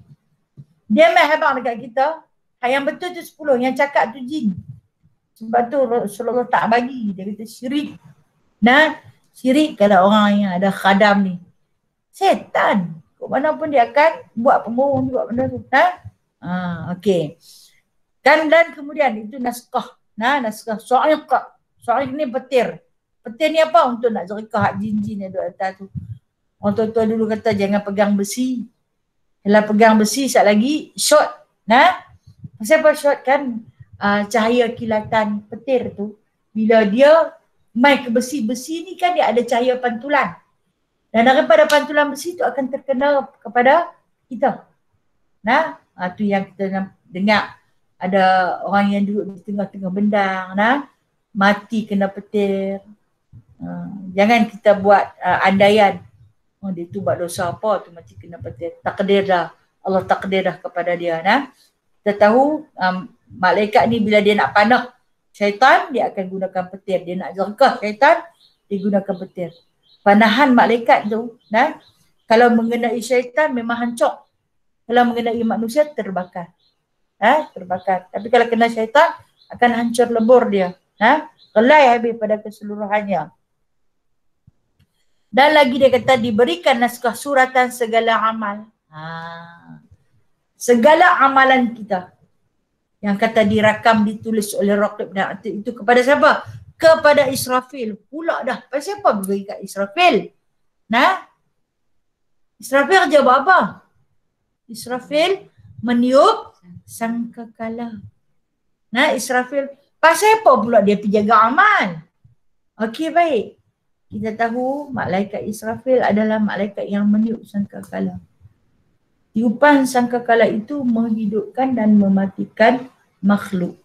Speaker 1: dia main hebat dekat kita, yang betul tu 10, yang cakap tu jin. Sebab tu Rasulullah tak bagi. Dia kata syirik. Nah, syirik kalau orang yang ada khadam ni. Setan. Kok mana pun dia akan buat pembohong juga benda tu. Okey. Dan kemudian itu naskah. Naskah so'iq. So'iq ni petir. Petir ni apa? Untuk nak jerikah jin-jin yang duduk atas tu. Orang tua-tua dulu kata jangan pegang besi. Kalau pegang besi sekejap lagi, short. Pasal apa short kan? Cahaya kilatan petir tu, bila dia main ke besi ni kan dia ada cahaya pantulan. Dan daripada pantulan besi tu akan terkena kepada kita. Tu yang kita dengar. Ada orang yang duduk di tengah-tengah bendang, mati kena petir. Jangan kita buat andaian. Dia tu buat dosa apa tu mati kena petir. Takdir dah. Allah takdir dah kepada dia. Kita tahu malaikat ni bila dia nak panah syaitan, dia akan gunakan petir. Dia nak jerkah syaitan, dia gunakan petir. Panahan malaikat tu, kalau mengenai syaitan memang hancur. Kalau mengenai manusia, terbakar. Terbakar. Tapi kalau kena syaitan, akan hancur lebur dia. Gelai habis pada keseluruhannya. Dan lagi dia kata diberikan naskah suratan segala amal. Segala amalan kita. Yang kata dirakam, ditulis oleh Raqib dan Atid itu kepada siapa? Kepada Israfil. Pula dah. Pasal apa beri kat Israfil? Israfil kerja buat apa? Israfil meniup sangkakala. Israfil. Pasal apa pula dia pergi jaga amal? Okey, baik. Kita tahu malaikat Israfil adalah malaikat yang meniup sangkakala. Tiupan sangkakala itu menghidupkan dan mematikan makhluk.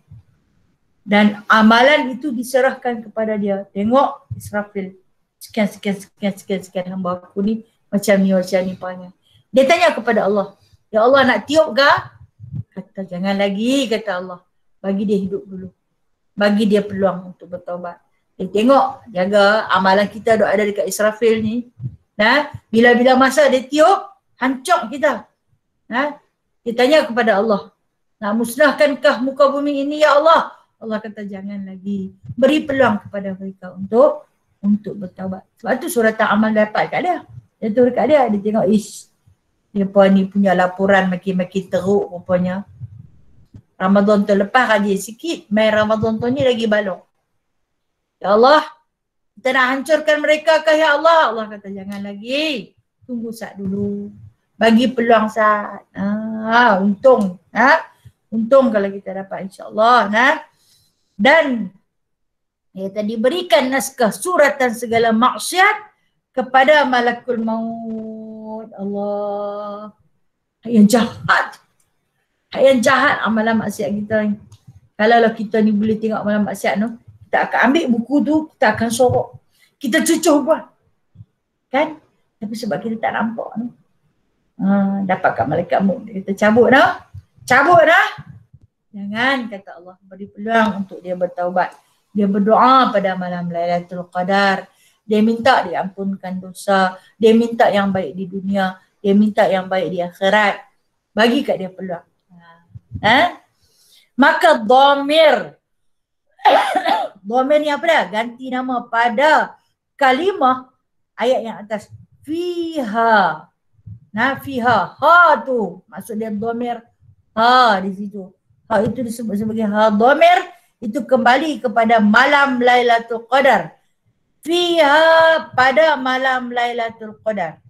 Speaker 1: Dan amalan itu diserahkan kepada dia. Tengok Israfil. Sekian hamba aku ni macam ni panggil. Dia tanya kepada Allah. Ya Allah nak tiup ke? Kata jangan lagi, kata Allah. Bagi dia hidup dulu. Bagi dia peluang untuk bertaubat. Dia tengok, jaga amalan kita ada dekat Israfil ni. Bila-bila masa dia tiup, hancur kita. Dia tanya kepada Allah, nak musnahkankah muka bumi ini ya Allah? Allah kata jangan lagi. Beri peluang kepada mereka untuk bertaubat. Sebab tu surat amal dapat kat dia. Dia tu dekat dia, dia tengok dia pun ni punya laporan makin teruk rupanya. Ramadan tu lepas rajin sikit, main Ramadan tu ni lagi balong. Ya Allah, kita nak hancurkan mereka kah ya Allah? Allah kata jangan lagi. Tunggu saat dulu. Bagi peluang saat. Untung. Untung kalau kita dapat insyaAllah. Dan tadi berikan naskah suratan segala maksiat kepada malakul maut. Allah. Yang jahat. Yang jahat amalan maksiat kita ni. Kalau kita ni boleh tengok amalan maksiat tu, kita akan ambil buku tu, kita akan sorok. Kita cucuh buat. Kan? Tapi sebab kita tak nampak tu. Dapat kat malaikat maut. Dia kata cabut dah. Cabut dah. Jangan, kata Allah, beri peluang untuk dia bertaubat. Dia berdoa pada malam Lailatul Qadar. Dia minta diampunkan dosa. Dia minta yang baik di dunia. Dia minta yang baik di akhirat. Bagi kat dia peluang. Maka dhamir. Dhamir ni apa dah? Ganti nama pada kalimah ayat yang atas. Fiha. Fiha. Ha tu. Maksud dia dhamir. Ha di situ. Ha itu disebut sebagai ha dhamir. Itu kembali kepada malam Lailatul Qadar. Fiha pada malam Lailatul Qadar.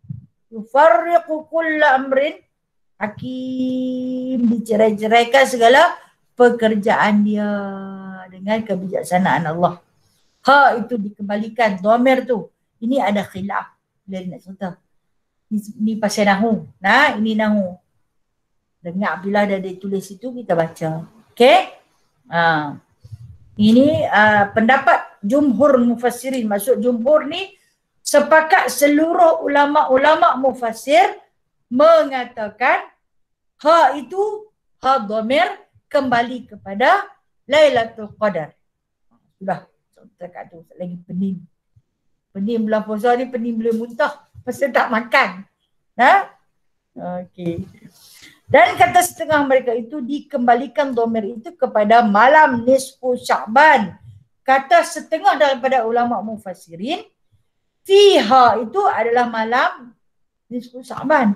Speaker 1: Yufarriqu kulla amrin hakim. Dicerai-ceraikan segala pekerjaan dia dengan kebijaksanaan Allah. Ha itu dikembalikan. Dhamir tu. Ini ada khilaf. Bila nak cerita. Ini pasal nahu. Ini nahu. Dengar bila ada ditulis itu kita baca. Okey? Ini pendapat jumhur mufassirin. Maksud jumhur ni sepakat seluruh ulama-ulama mufassir mengatakan ha itu ha dhamir kembali kepada Lailatul Qadar. Sudah, cakap tu lagi pening. Pening bulan puasa ni pening boleh muntah pasal tak makan. Ha? Okey. Dan kata setengah mereka itu dikembalikan dhamir itu kepada malam nisfu Sya'ban. Kata setengah daripada ulama mufassirin, fiha itu adalah malam nisfu Sya'ban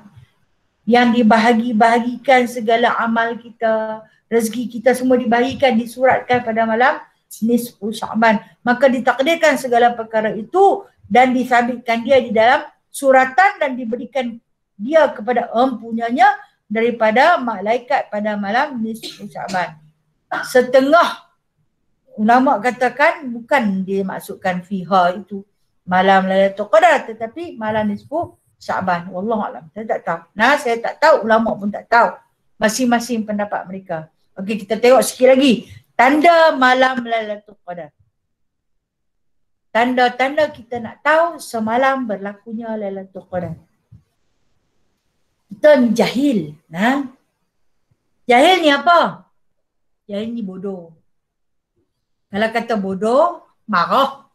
Speaker 1: yang dibahagi-bahagikan segala amal kita, rezeki kita semua dibahagikan, disuratkan pada malam nisfu Sya'ban. Maka ditakdirkan segala perkara itu dan disabitkan dia di dalam suratan dan diberikan dia kepada empunyanya daripada malaikat pada malam nisfu Sya'ban. Setengah ulama katakan bukan dia maksudkan fiha itu malam Lailatul Qadar, tetapi malam nisfu Sya'ban. Wallahualam. Saya tak tahu. Nah, saya tak tahu, ulama pun tak tahu. Masing-masing pendapat mereka. Okey, kita tengok sikit lagi. Tanda malam Lailatul Qadar. Tanda-tanda kita nak tahu semalam berlakunya Lailatul Qadar. Kita ni jahil. Nah. Jahil ni apa? Jahil ni bodoh. Kalau kata bodoh, marah.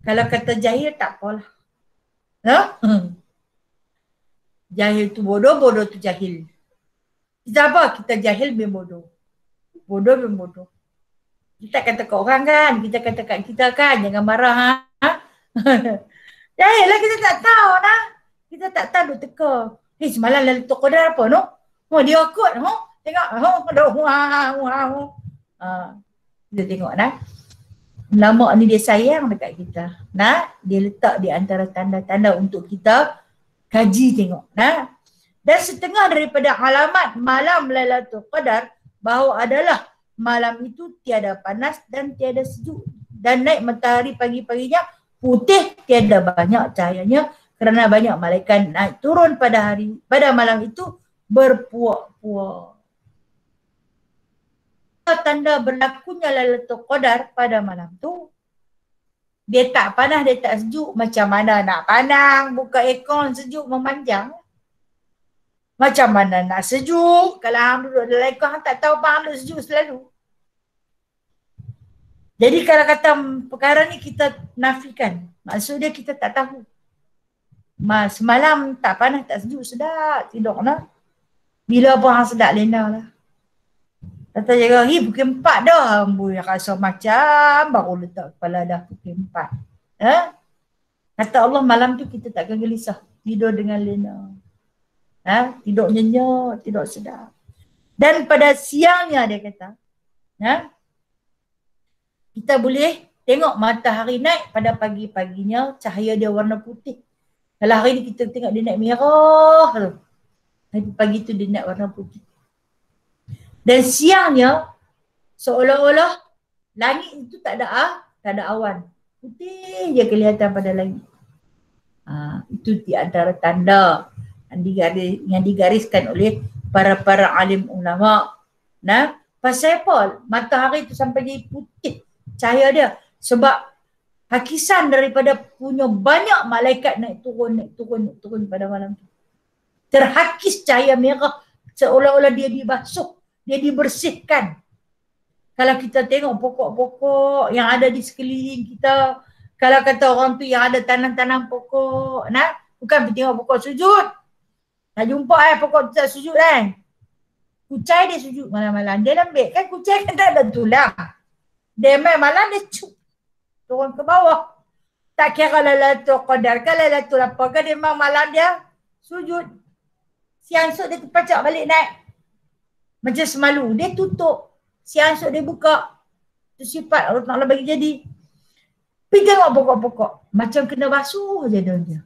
Speaker 1: Kalau kata jahil, tak apalah. Nah? Jahil tu bodoh, bodoh tu jahil. Kita apa? Kita jahil bin bodoh. Bodoh bin bodoh. Kita kata kat orang kan, kita kata kat kita kan, jangan marah. Ha? Jahil lah, kita tak tahu lah. Kita tak tahu duk teka. Semalam Lailatul Qadar apa no? Oh, dia kot. Tengok. Kita tengok nah. Ulama ni dia sayang dekat kita. Nah, dia letak di antara tanda-tanda untuk kita kaji tengok. Nah. Dan setengah daripada alamat malam Lailatul Qadar bahawa adalah malam itu tiada panas dan tiada sejuk. Dan naik matahari pagi-paginya putih, tiada banyak cahayanya kerana banyak malaikat naik turun pada malam itu berpuak-puak. Tanda berlakunya Lailatul Qadar pada malam tu, dia tak panas, dia tak sejuk. Macam mana nak panas, buka aircon sejuk memanjang. Macam mana nak sejuk, kalau hang duduk dalam aircon hang tak tahu apa hang duduk sejuk selalu. Jadi kalau kata perkara ni kita nafikan, maksud dia kita tak tahu. Semalam tak panas, tak sejuk, sedap tidur lah. Bila apa hang sedap lena lah. Kata jaga, pukul 4 dah. Amboi rasa macam baru letak kepala dah pukul 4. Kata Allah malam tu kita takkan gelisah. Tidur dengan lena. Tidur nyenyak, tidur sedap. Dan pada siangnya dia kata, kita boleh tengok matahari naik pada pagi-paginya, cahaya dia warna putih. Kalau hari ni kita tengok dia naik merah tu. Pagi tu dia naik warna putih. Dan siangnya seolah-olah langit itu tak ada awan. Putih je kelihatan pada langit. Itu di antara tanda yang digariskan oleh para alim ulama. Nah, pasal apa matahari itu sampai jadi putih cahaya dia? Sebab hakisan daripada punya banyak malaikat naik turun pada malam tu. Terhakis cahaya merah seolah-olah dia dibasuh, dia dibersihkan. Kalau kita tengok pokok-pokok yang ada di sekeliling kita, kalau kata orang tu yang ada tanam-tanam pokok, bukan tengok pokok sujud. Tak jumpa pokok tu tak sujud kan. Kucai dia sujud malam-malam. Dia lembik kan, kucai kan tak ada tulang. Dia malam dia turun ke bawah. Tak kira Lailatul Qadar kan, Lailatul apa kan, dia memang malam dia sujud. Siang esok dia terpacak balik naik. Macam semalu, dia tutup. Siang esok dia buka. Itu sifat Allah Ta'ala bagi jadi. Pergi tengok pokok-pokok. Macam kena basuh je dia.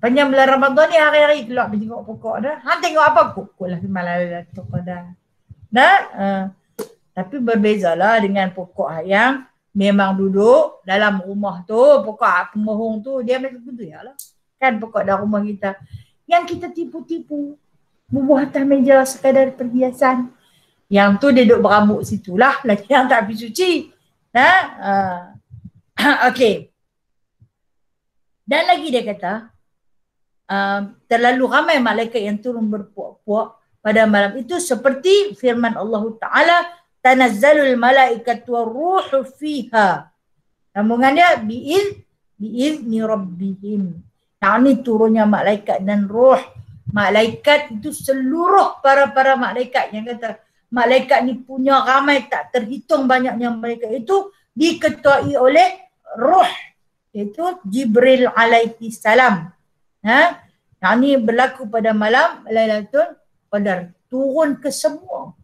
Speaker 1: Panjang bulan Ramadan ni hari-hari keluar pergi tengok pokok dah. Hang tengok apa? Pokok lah malam Lailatul Qadar. Tapi berbezalah dengan pokok yang memang duduk dalam rumah tu, pokok kemohong tu, dia macam tu ya lah. Kan pokok dalam rumah kita. Yang kita tipu-tipu. Bubuh atas meja sekadar perhiasan. Yang tu dia duduk berambut situlah, lagi yang tak pergi suci. Okey. Dan lagi dia kata, terlalu ramai malaikat yang turun berpuak-puak pada malam itu seperti firman Allah Ta'ala, tanazzalul malaikatu waruhu fiha. Sambungan dia, bi'izni rabbihim. Yang ni turunnya malaikat dan roh. Malaikat itu seluruh para malaikat yang kata malaikat ni punya ramai tak terhitung banyaknya malaikat itu diketuai oleh roh, iaitu Jibril alaihi salam. Yang ni berlaku pada malam Lailatul Qadar, turun ke semua.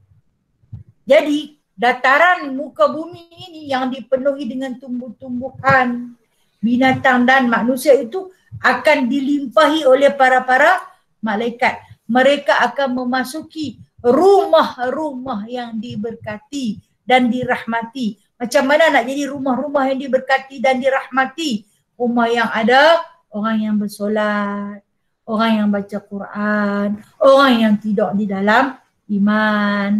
Speaker 1: Jadi dataran muka bumi ini yang dipenuhi dengan tumbuh-tumbuhan, binatang dan manusia itu akan dilimpahi oleh para malaikat. Mereka akan memasuki rumah-rumah yang diberkati dan dirahmati. Macam mana nak jadi rumah-rumah yang diberkati dan dirahmati? Rumah yang ada orang yang bersolat, orang yang baca Quran, orang yang tidur di dalam iman.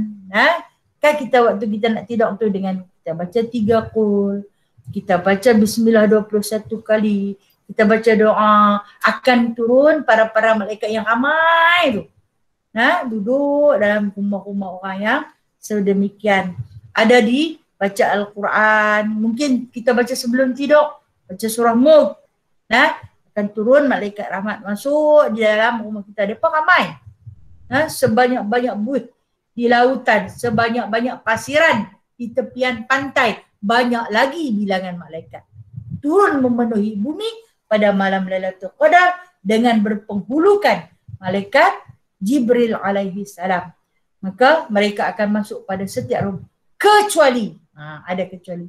Speaker 1: Kan kita waktu kita nak tidur tu dengan kita baca 3 qul, kita baca bismillah 21 kali, kita baca doa, akan turun para malaikat yang ramai tu. Duduk dalam rumah-rumah orang yang sedemikian. Ada di baca Al-Quran, mungkin kita baca sebelum tidur, baca surah Mulk. Akan turun malaikat rahmat masuk di dalam rumah kita. Mereka ramai. Sebanyak-banyak buih di lautan, sebanyak-banyak pasiran di tepian pantai, banyak lagi bilangan malaikat. Turun memenuhi bumi pada malam Lailatul Qadar dengan berpenghulukan malaikat Jibril alaihi salam. Maka mereka akan masuk pada setiap rumah. Kecuali, ada kecuali,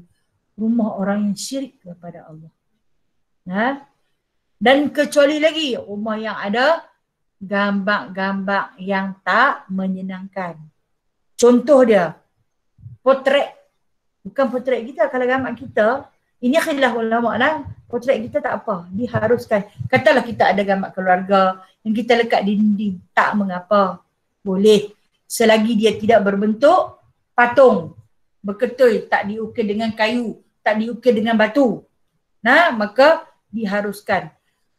Speaker 1: rumah orang yang syirik kepada Allah. Dan kecuali lagi rumah yang ada gambar-gambar yang tak menyenangkan. Contoh dia, potret. Bukan potret kita, kalau gambar kita, ini khilaf ulama lah, potret kita tak apa, diharuskan. Katalah kita ada gambar keluarga yang kita lekat di dinding, tak mengapa, boleh. Selagi dia tidak berbentuk patung, berketul, tak diukir dengan kayu, tak diukir dengan batu. Maka diharuskan.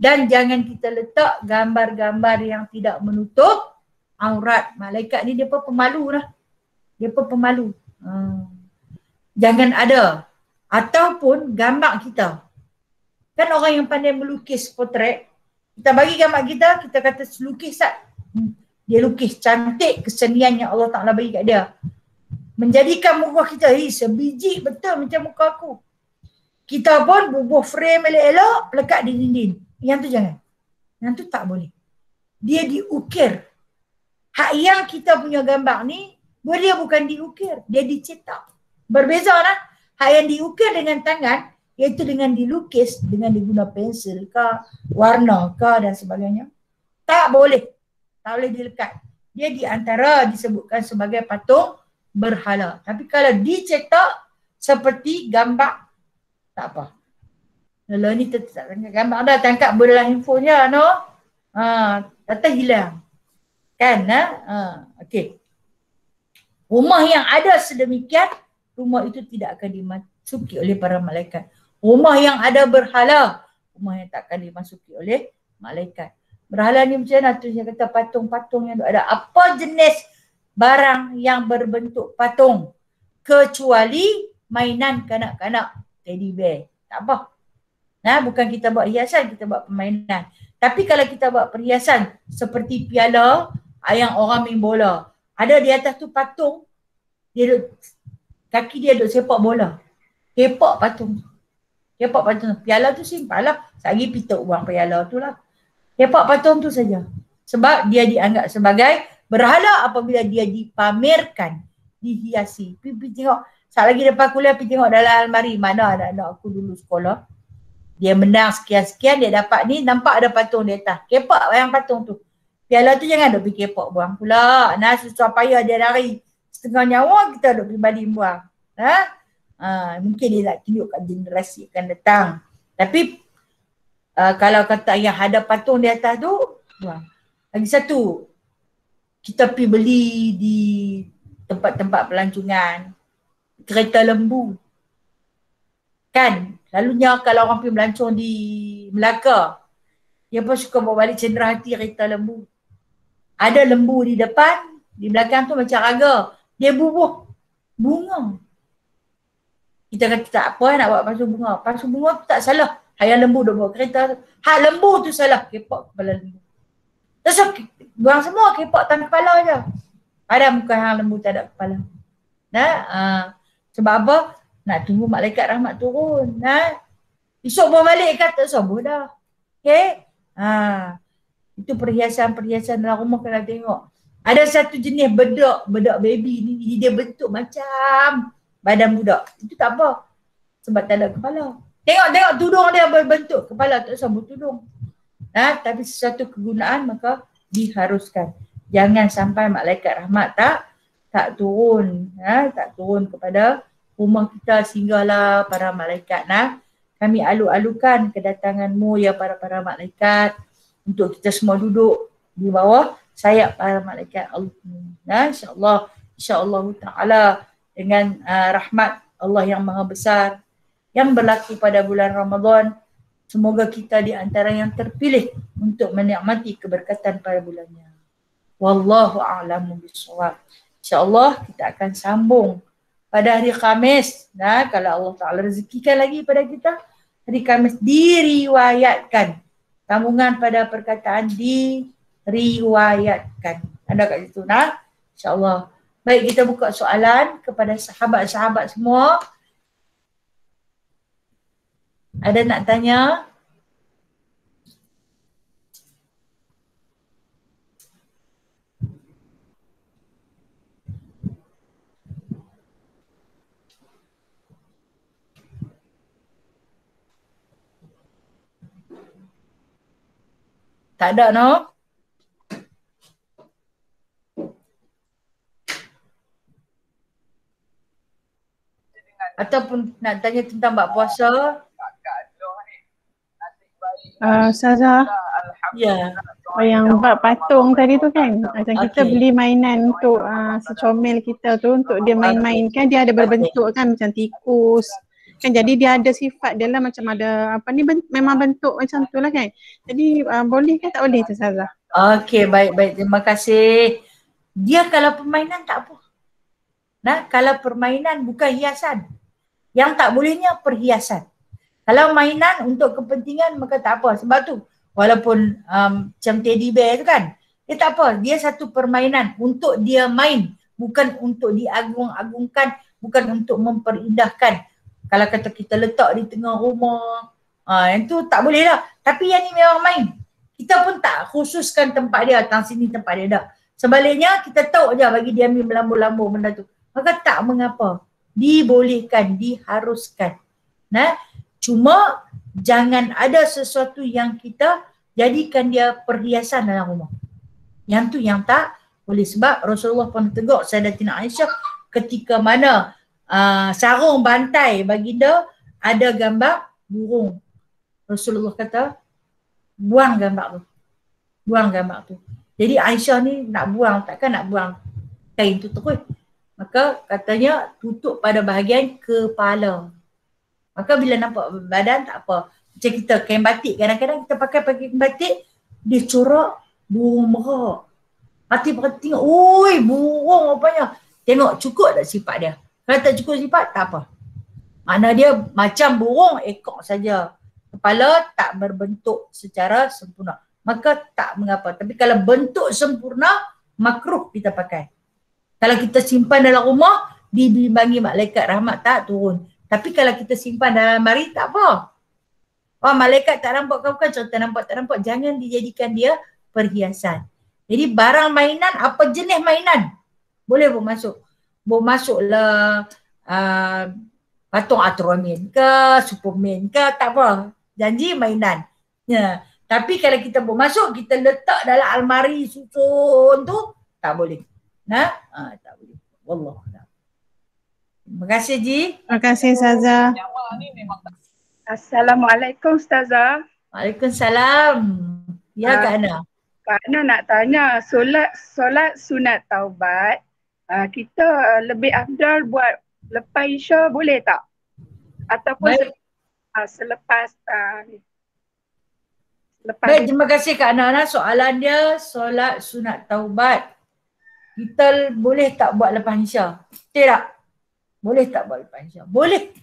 Speaker 1: Dan jangan kita letak gambar-gambar yang tidak menutup aurat. Malaikat ni dia pun pemalu lah. Dia pun pemalu. Jangan ada. Ataupun gambar kita. Kan orang yang pandai melukis potret, kita bagi gambar kita, kita kata lukis tak? Dia lukis cantik kesenian yang Allah Ta'ala bagi kat dia. Menjadikan muka kita sebiji betul macam muka aku. Kita pun bubuh frame elok-elok lekat di dinding. Yang tu jangan. Yang tu tak boleh. Dia diukir. Hak yang kita punya gambar ni, dia bukan diukir, dia dicetak. Berbeza lah. Hak yang diukir dengan tangan, iaitu dengan dilukis, dengan diguna pensil ke, warna ke dan sebagainya. Tak boleh. Tak boleh dilekat. Dia di antara disebutkan sebagai patung berhala. Tapi kalau dicetak seperti gambar, tak apa. Kalau ni tak gambar dah, tangkap bola handphone-nya, kata hilang. Kan? Okey. Rumah yang ada sedemikian, rumah itu tidak akan dimasuki oleh para malaikat. Rumah yang ada berhala, rumah yang tak akan dimasuki oleh malaikat. Berhala ni macam mana tu? Saya kata patung-patung yang ada. Apa jenis barang yang berbentuk patung? Kecuali mainan kanak-kanak, teddy bear. Tak apa. Bukan kita buat hiasan, kita buat permainan. Tapi kalau kita buat perhiasan seperti piala yang orang main bola, ada di atas tu patung, dia duduk, kaki dia duduk sepak bola. Sepak patung. Sepak patung. Piala tu simpan lah. Sehari pituk buang piala tu lah. Sepak patung tu saja. Sebab dia dianggap sebagai berhala apabila dia dipamerkan, dihiasi. Pergi tengok, saat lagi depan kuliah pergi tengok dalam almari, mana anak-anak aku dulu sekolah. Dia menang sekian-sekian, dia dapat ni, nampak ada patung di atas. Kepak yang patung tu. Piala tu jangan duk pergi kepak buang pula. Susah payah dia lari. Setengah nyawa kita duk pergi baling buang. Mungkin dia nak tunjuk kat generasi akan datang. Tapi kalau kata yang ada patung di atas tu, buang. Lagi satu, kita pergi beli di tempat-tempat pelancongan, kereta lembu. Kan, selalunya kalau orang pergi melancong di Melaka, dia pun suka bawa balik cenderahati kereta lembu. Ada lembu di depan, di belakang tu macam raga. Dia bubuh bunga. Kita kata tak apa nak buat pasu bunga. Pasu bunga tu tak salah. Hayang lembu dah bawa kereta. Hak lembu tu salah. Kepak kepala lembu. Terus buang semua kepak tangan kepala je. Padahal bukan hang lembu tak ada kepala. Nah, sebab apa? Nak tunggu malaikat rahmat turun. Nah, esok bawa balik kata sobuh dah. Okay? Itu perhiasan-perhiasan dalam rumah kena tengok. Ada satu jenis bedak baby ni, dia bentuk macam badan budak. Itu tak apa. Sebab tak ada kepala. Tengok tudung dia berbentuk kepala, tak usah bertudung. Tapi sesuatu kegunaan maka diharuskan. Jangan sampai malaikat rahmat tak turun. Tak turun kepada rumah kita sehinggalah para malaikat. Kami alu-alukan kedatanganmu ya para malaikat untuk kita semua duduk di bawah sayap para malaikat Allah. InsyaAllah ta'ala dengan rahmat Allah yang maha besar yang berlaku pada bulan Ramadan, semoga kita di antara yang terpilih untuk menikmati keberkatan pada bulannya. Wallahu a'lamu bishawab. InsyaAllah kita akan sambung pada hari Khamis. Kalau Allah Ta'ala rezekikan lagi pada kita, hari Khamis diriwayatkan. Sambungan pada perkataan diriwayatkan. Ada kat situ InsyaAllah. Baik, kita buka soalan kepada sahabat-sahabat semua. Ada nak tanya? Tak ada, no? Ataupun nak tanya tentang bab puasa?
Speaker 2: Ustazah,
Speaker 1: Ya.
Speaker 2: yang bab patung tadi tu kan, macam kita beli mainan untuk secomel kita tu untuk dia main-main kan, dia ada berbentuk kan macam tikus kan, jadi dia ada sifat dia lah macam ada apa ni, memang bentuk macam tu lah kan. Jadi boleh ke tak boleh tu Ustazah?
Speaker 1: Okey, baik. Terima kasih. Dia kalau permainan tak apa. Kalau permainan bukan hiasan. Yang tak bolehnya perhiasan. Kalau mainan untuk kepentingan maka tak apa. Sebab tu walaupun macam teddy bear tu kan, dia tak apa. Dia satu permainan untuk dia main. Bukan untuk diagung-agungkan. Bukan untuk memperindahkan. Kalau kata kita letak di tengah rumah, yang tu tak boleh lah. Tapi yang ni memang main. Kita pun tak khususkan tempat dia. Tang sini tempat dia dah. Sebaliknya kita tahu je bagi dia ambil melambur-lambur benda tu. Maka tak mengapa. Dibolehkan, diharuskan. Cuma jangan ada sesuatu yang kita jadikan dia perhiasan dalam rumah. Yang tu yang tak boleh. Sebab Rasulullah pernah tegur Sayyidatina Aisyah ketika mana sarung bantai baginda ada gambar burung. Rasulullah kata, buang gambar tu. Buang gambar tu. Jadi Aisyah ni nak buang, takkan nak buang kain tu terus. Maka katanya tutup pada bahagian kepala. Maka bila nampak badan tak apa. Macam kita kain batik, kadang-kadang kita pakai kain batik, dia corak burung merak. Hati tengok, oi burung apanya. Tengok cukup tak sifat dia. Kalau tak cukup sifat, tak apa. Makna dia macam burung, ekor saja. Kepala tak berbentuk secara sempurna. Maka tak mengapa. Tapi kalau bentuk sempurna, makruh kita pakai. Kalau kita simpan dalam rumah, dibimbangi malaikat rahmat tak turun. Tapi kalau kita simpan dalam lemari, tak apa. Malaikat tak nampak kau kan, tak nampak. Jangan dijadikan dia perhiasan. Jadi barang mainan, apa jenis mainan? Boleh bawa masuk. Bawa masuklah patung Ultraman ke, Superman ke, tak apa. Janji mainan. Ya. Tapi kalau kita bawa masuk, kita letak dalam almari susun tu, tak boleh. Tak boleh. Wallah. Terima kasih Ji.
Speaker 2: Terima kasih Ustazah.
Speaker 3: Assalamualaikum Ustazah.
Speaker 1: Waalaikumsalam. Ya Kak Ana.
Speaker 3: Kak Ana nak tanya, solat sunat taubat kita lebih afdal buat lepas Isya boleh tak? Ataupun selepas
Speaker 1: Baik, terima kasih Kak Nana. Soalan dia solat sunat taubat. Kita boleh tak buat lepas Isya? Tidak. Boleh tak buat lepas Isya? Boleh.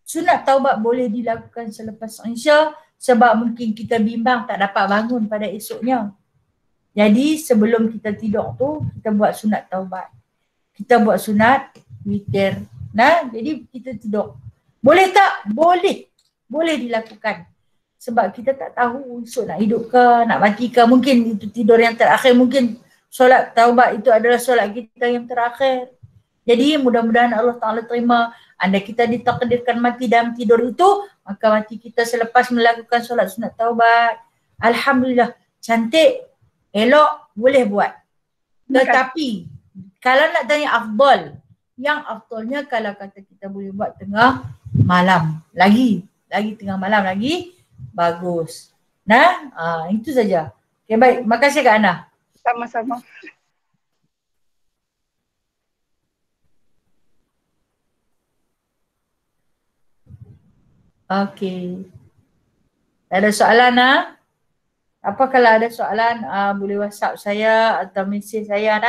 Speaker 1: Sunat taubat boleh dilakukan selepas Isya sebab mungkin kita bimbang tak dapat bangun pada esoknya. Jadi sebelum kita tidur tu kita buat sunat taubat. Kita buat sunat witir. Nah, jadi kita tidur. Boleh tak? Boleh. Boleh dilakukan. Sebab kita tak tahu esok nak hidup ke, nak mati ke. Mungkin itu tidur yang terakhir. Mungkin solat taubat itu adalah solat kita yang terakhir. Jadi mudah-mudahan Allah Ta'ala terima. Andai kita ditakdirkan mati dalam tidur itu, maka mati kita selepas melakukan solat sunat taubat. Alhamdulillah. Cantik, elok, boleh buat. Tetapi kalau nak tanya afdal, yang afdalnya kalau kata kita boleh buat tengah malam. Lagi tengah malam lagi bagus. Nah, itu saja. Okay, baik. Makasih Kak Ana.
Speaker 3: Sama-sama.
Speaker 1: Okey. Ada soalan apa kalau ada soalan boleh WhatsApp saya atau mesej saya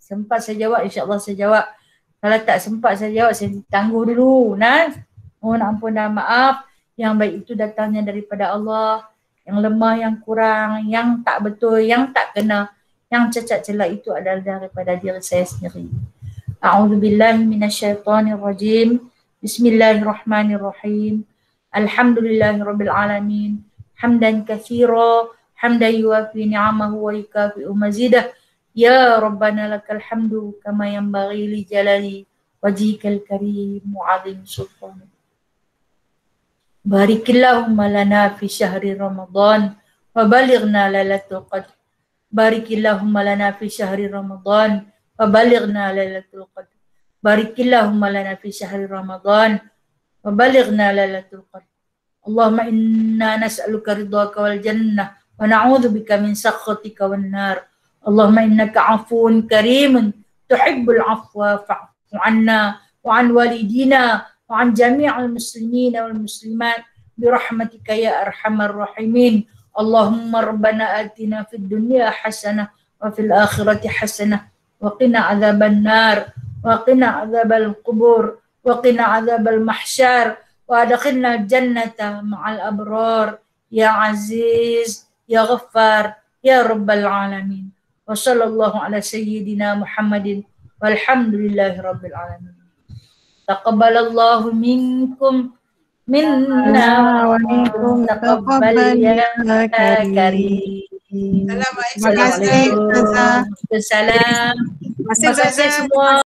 Speaker 1: sempat saya jawab, insya-Allah saya jawab. Kalau tak sempat saya jawab, saya tangguh dulu. Mohon ampun dan maaf. Yang baik itu datangnya daripada Allah. Yang lemah, yang kurang, yang tak betul, yang tak kena, yang cacat celah itu adalah daripada diri saya sendiri. A'udzubillahi minasyaitonirrajim. Bismillahirrahmanirrahim. Alhamdulillahirabbil alamin. Hamdan katsira, hamdan yuwafi ni'amahu wa yukafi'u mazidah. Ya Rabbana lakal hamdu kama yanbaghi li jalali wajhikal karim wa 'azim sultanik. Barikillahumma lana fi syahri Ramadan wa balighna lailatul qadr. Barikillahumma lana fi syahri Ramadan wa balighna lailatul qadr. Barikillahumma lana fi syahri Ramadan wa balighna lailatul qadr. Allahumma inna nas'aluka ridhaka wal jannah wa na'udzubika min sakhatika wan nar. Allahumma innaka 'afuwun karimun tuhibbul 'afwa fa'fu 'anna wa 'an walidina wa 'an jami'il muslimin wal muslimat bi rahmatika ya arhamar rahimin. Allahumma rabbana atina fid dunya hasanah wa fil akhirati hasanah wa qina 'adzaban nar wa qina 'adzabal qubur wa qina 'adzabal mahsyar wa adkhilna jannata ma'al abrar ya aziz ya ghaffar ya rabbal alamin. Wa sallallahu ala sayyidina Muhammadin walhamdulillahi rabbil alamin. Taqabbalallahu minkum minna wa minkum taqabbal ya karim.
Speaker 2: Terima kasih.
Speaker 1: Assalamualaikum. Terima kasih semua.